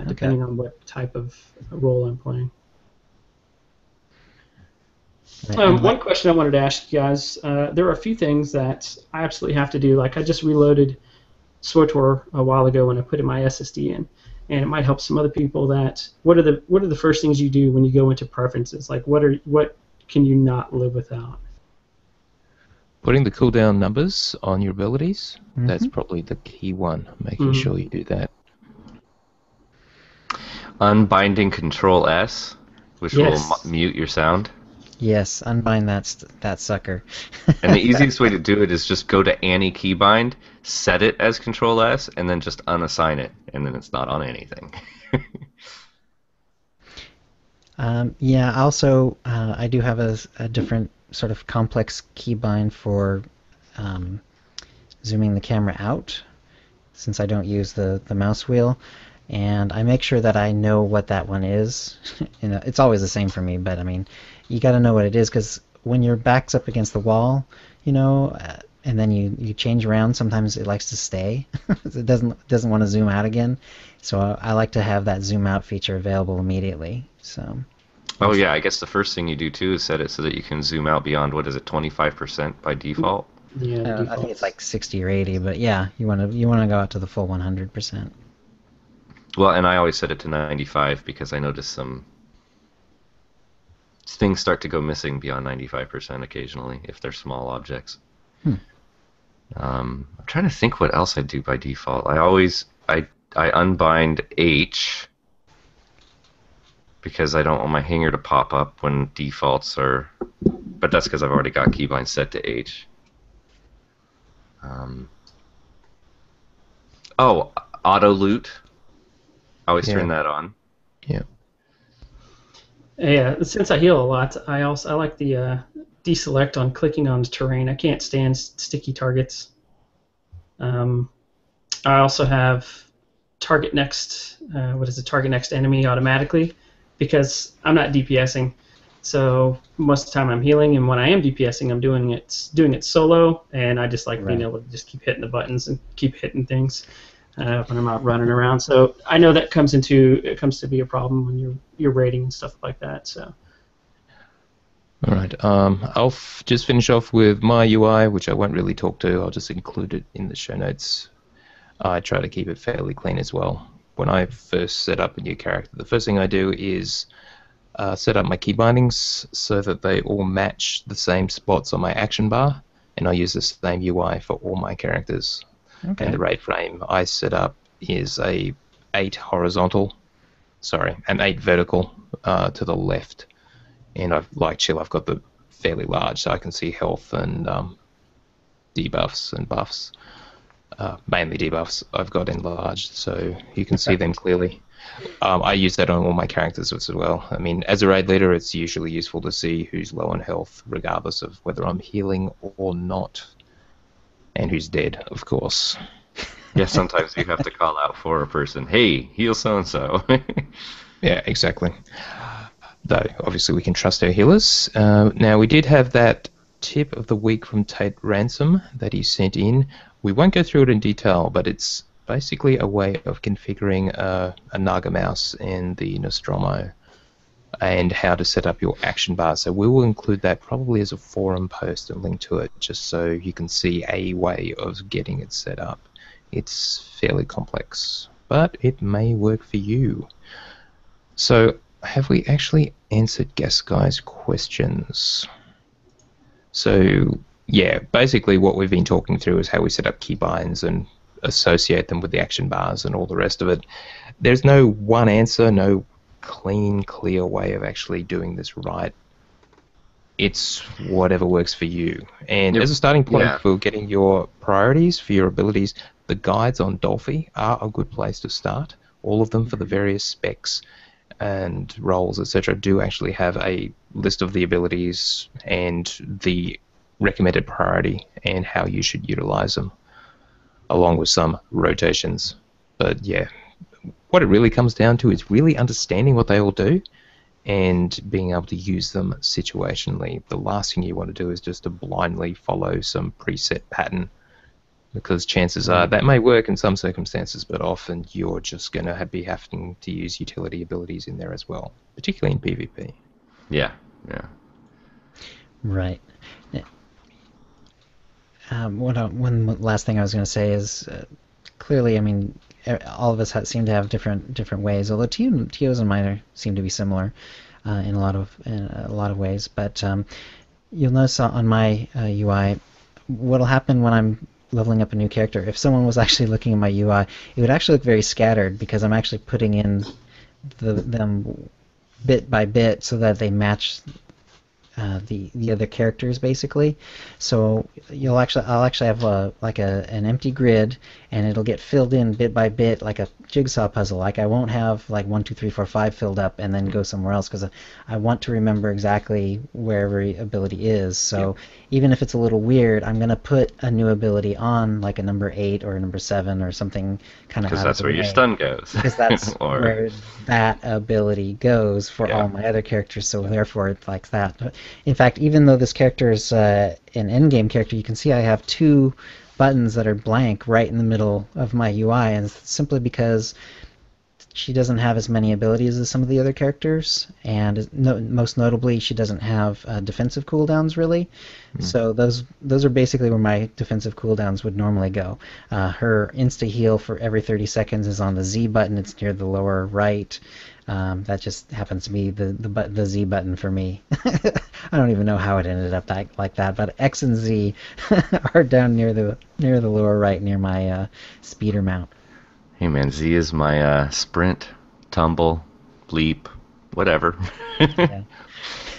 depending on what type of role I'm playing. One question I wanted to ask you guys, there are a few things that I absolutely have to do. Like I just reloaded SWTOR a while ago when I put in my SSD in, and it might help some other people. That what are the first things you do when you go into preferences? Like what can you not live without?
Putting the cooldown numbers on your abilities, that's probably the key one, making sure you do that.
Unbinding Control S, which will mute your sound.
Yes, unbind that sucker.
And the easiest way to do it is just go to any keybind, set it as Control S, and then just unassign it, and then it's not on anything.
Yeah, also I do have a different sort of complex keybind for zooming the camera out, since I don't use the mouse wheel, and I make sure that I know what that one is. It's always the same for me, but I mean, you got to know what it is, because when your back's up against the wall, and then you change around, sometimes it likes to stay. It doesn't want to zoom out again. So I like to have that zoom out feature available immediately. So.
Oh yeah, I guess the first thing you do too is set it so that you can zoom out beyond 25% by default.
Yeah,
I think it's like 60 or 80, but yeah, you want to go out to the full 100%.
Well, and I always set it to 95 because I notice some things start to go missing beyond 95% occasionally if they're small objects. I'm trying to think what else I do by default. I unbind H because I don't want my hanger to pop up when defaults are, but that's because I've already got keybind set to H. Auto loot. I always turn that on.
Yeah.
Yeah, since I heal a lot, I like the deselect on clicking on terrain. I can't stand sticky targets. I also have target next. Target next enemy automatically, because I'm not DPSing. So most of the time I'm healing, and when I am DPSing, I'm doing it solo, and I just like being able to just keep hitting the buttons and keep hitting things when I'm out running around. So I know that comes to be a problem when you're raiding and stuff like that. So.
All right. I'll just finish off with my UI, which I won't really talk to. I'll just include it in the show notes. I try to keep it fairly clean as well. When I first set up a new character, the first thing I do is set up my key bindings so that they all match the same spots on my action bar, and I use the same UI for all my characters.
Okay.
And the raid frame I set up is an 8 vertical to the left. And I've got the fairly large, so I can see health and debuffs and buffs. Mainly debuffs I've got enlarged, so you can see them clearly. I use that on all my characters as well. I mean, as a raid leader, it's usually useful to see who's low on health, regardless of whether I'm healing or not, and who's dead, of course.
Yeah, sometimes you have to call out for a person, hey, heal so-and-so.
Yeah, exactly. Though, obviously, we can trust our healers. Now, we did have that tip of the week from Tate Ransom that he sent in. We won't go through it in detail, but it's basically a way of configuring a Naga mouse and the Nostromo, and how to set up your action bar. So we will include that probably as a forum post and link to it, just so you can see a way of getting it set up. It's fairly complex, but it may work for you. So have we actually answered Guest Guy's questions? So yeah, basically what we've been talking through is how we set up keybinds and associate them with the action bars and all the rest of it. There's no one answer, no clean, clear way of actually doing this right. It's whatever works for you. And as a starting point for getting your priorities for your abilities, the guides on Dolphy are a good place to start. All of them for the various specs and roles, etc., do actually have a list of the abilities and the recommended priority and how you should utilize them, along with some rotations. But yeah, what it really comes down to is really understanding what they all do and being able to use them situationally. The last thing you want to do is just to blindly follow some preset pattern, because chances are that may work in some circumstances, but often you're just going to be having to use utility abilities in there as well, particularly in PvP.
Yeah.
Right. One last thing I was going to say is clearly, I mean, all of us seem to have different ways. Although TOs and mine seem to be similar in a lot of ways. But you'll notice on my UI, what'll happen when I'm leveling up a new character. If someone was actually looking at my UI, it would actually look very scattered because I'm actually putting in them bit by bit so that they match the other characters basically. So I'll actually have an empty grid, and it'll get filled in bit by bit like a jigsaw puzzle. Like I won't have like 1, 2, 3, 4, 5 filled up and then go somewhere else, because I want to remember exactly where every ability is. So even if it's a little weird, I'm gonna put a new ability on like a number 8 or a number 7 or something kind of.
Because that's where your stun goes.
Because that's where that ability goes for all my other characters. So therefore, it's like that. In fact, even though this character is an endgame character, you can see I have 2 buttons that are blank right in the middle of my UI, and it's simply because she doesn't have as many abilities as some of the other characters, and most notably, she doesn't have defensive cooldowns really. So those are basically where my defensive cooldowns would normally go. Her insta heal for every 30 seconds is on the Z button. It's near the lower right. That just happens to be the Z button for me. I don't even know how it ended up like that, but X and Z are down near the lower right, near my speeder mount.
Hey man, Z is my sprint, tumble, leap, whatever.
Right,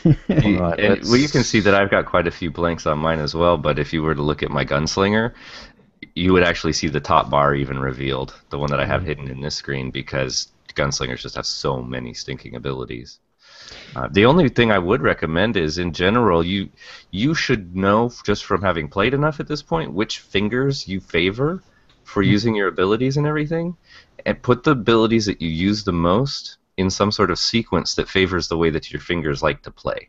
you can see that I've got quite a few blanks on mine as well, but if you were to look at my gunslinger, you would actually see the top bar even revealed, the one that I have hidden in this screen, because gunslingers just have so many stinking abilities. The only thing I would recommend is, in general, you should know, just from having played enough at this point, which fingers you favor for using your abilities and everything, and put the abilities that you use the most in some sort of sequence that favors the way that your fingers like to play.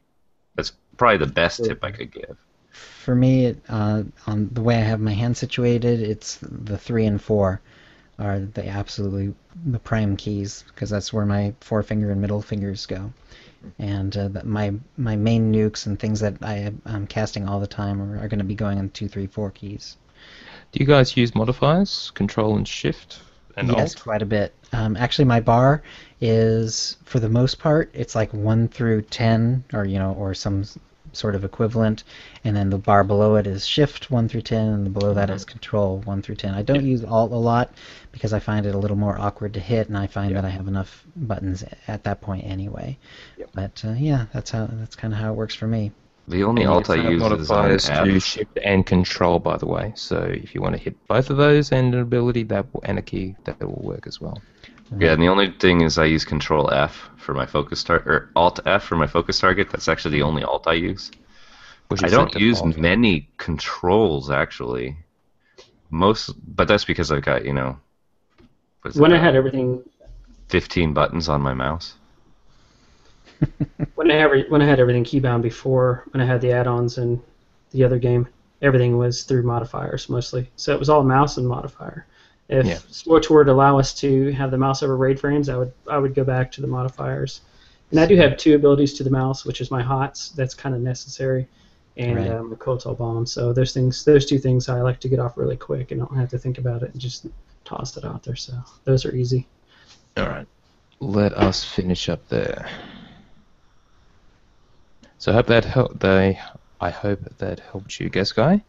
That's probably the best tip I could give.
For me, on the way I have my hand situated, it's the 3 and 4 are the prime keys, because that's where my forefinger and middle fingers go. And my main nukes and things that I'm casting all the time are going to be going on 2, 3, 4 keys.
Do you guys use modifiers, Control and Shift, and
Yes,
Alt?
quite a bit. Actually, my bar is, for the most part, it's like 1 through 10, or some sort of equivalent, and then the bar below it is Shift 1 through 10, and below that is Control 1 through 10. I don't use Alt a lot because I find it a little more awkward to hit, and I find that I have enough buttons at that point anyway. But yeah, that's kind of how it works for me.
The only alt I use
modifiers
is on
to
F.
Shift and Control, by the way. So if you want to hit both of those and an ability and a key, that will work as well.
Yeah, and the only thing is I use Control F for my focus target, or Alt F for my focus target. That's actually the only alt I use. I don't use many controls actually. But that's because I've got,
When I had everything
15 buttons on my mouse.
when I had everything keybound before, when I had the add-ons and the other game, everything was through modifiers mostly. So it was all mouse and modifier. If
Yeah.
sports were to allow us to have the mouse over RAID frames, I would go back to the modifiers. And I do have 2 abilities to the mouse, which is my HOTS. That's kind of necessary, and
Right.
the Kotal bomb. So those 2 things I like to get off really quick and don't have to think about it and just toss it out there. So those are easy.
All right. Let us finish up there. So I hope that helped. I hope that helped you, guest guy.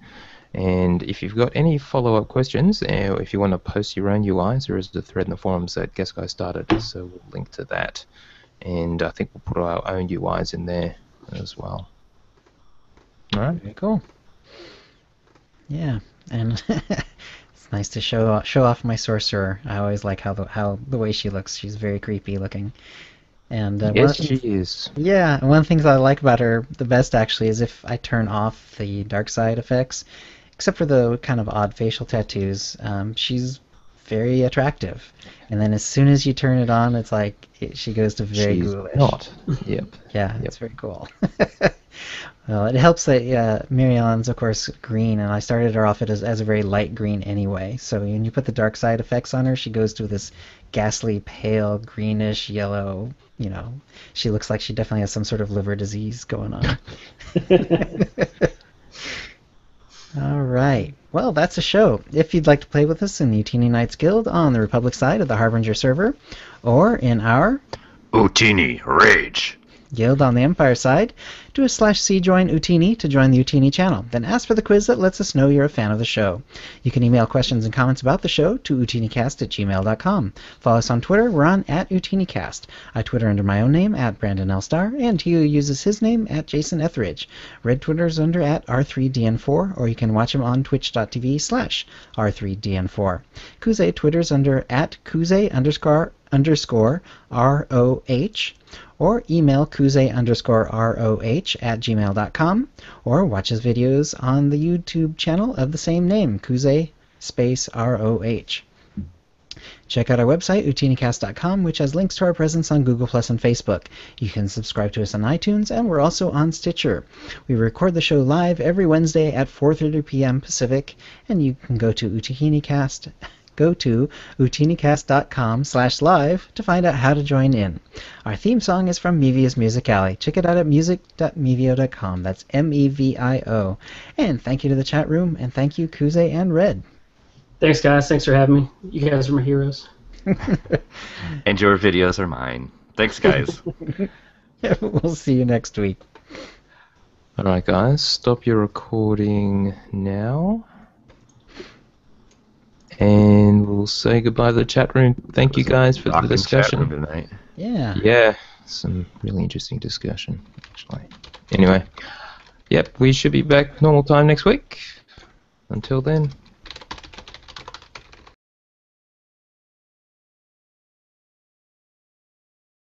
And if you've got any follow-up questions, or if you want to post your own UIs, there is a thread in the forums that guest guy started, so we'll link to that. And I think we'll put our own UIs in there as well. All right.
Very cool. Yeah, and it's nice to show off my sorcerer. I always like how the way she looks. She's very creepy looking. And
Yes, she is.
yeah, one of the things I like about her the best actually is if I turn off the dark side effects, except for the kind of odd facial tattoos. She's very attractive, and then as soon as you turn it on, it's like she goes to very
She's
ghoulish.
not. Yep.
Yeah,
Yep.
it's very cool. Well, it helps that Mary Ellen's, of course, green, and I started her off as a very light green anyway. So when you put the dark side effects on her, she goes to this ghastly, pale, greenish, yellow. You know, she looks like she definitely has some sort of liver disease going on. All right. Well, that's a show. If you'd like to play with us in the Utini Knights Guild on the Republic side of the Harbinger server, or in our
Ootini Rage.
Guild on the Empire side, do a /c join Utini to join the Utini channel. Then ask for the quiz that lets us know you're a fan of the show. You can email questions and comments about the show to OotiniCast@gmail.com. Follow us on Twitter. We're on @OotiniCast. I Twitter under my own name @Brandon L. Star, and Hugh uses his name @Jason Etheridge. Red Twitter's under @R3DN4, or you can watch him on twitch.tv/R3DN4. Kuze Twitter's under @Kuze_ROH, or email kuze_ROH@gmail.com, or watch his videos on the YouTube channel of the same name, Kuze_ROH. Check out our website, OotiniCast.com, which has links to our presence on Google Plus and Facebook. You can subscribe to us on iTunes, and we're also on Stitcher. We record the show live every Wednesday at 4:30 p.m. Pacific, and you can go to OotiniCast.com/live to find out how to join in. Our theme song is from Mevia's Music Alley. Check it out at music.mevio.com. That's MEVIO. And thank you to the chat room, and thank you, Kuze and Red.
Thanks, guys. Thanks for having me. You guys are my heroes.
And your videos are mine. Thanks, guys.
We'll see you next week.
All right, guys. Stop your recording now. And we'll say goodbye to the chat room. Thank you guys for the
Rockin' chat
discussion.
room tonight.
Yeah.
Yeah, some really interesting discussion, actually. Anyway, yep, we should be back normal time next week. Until then,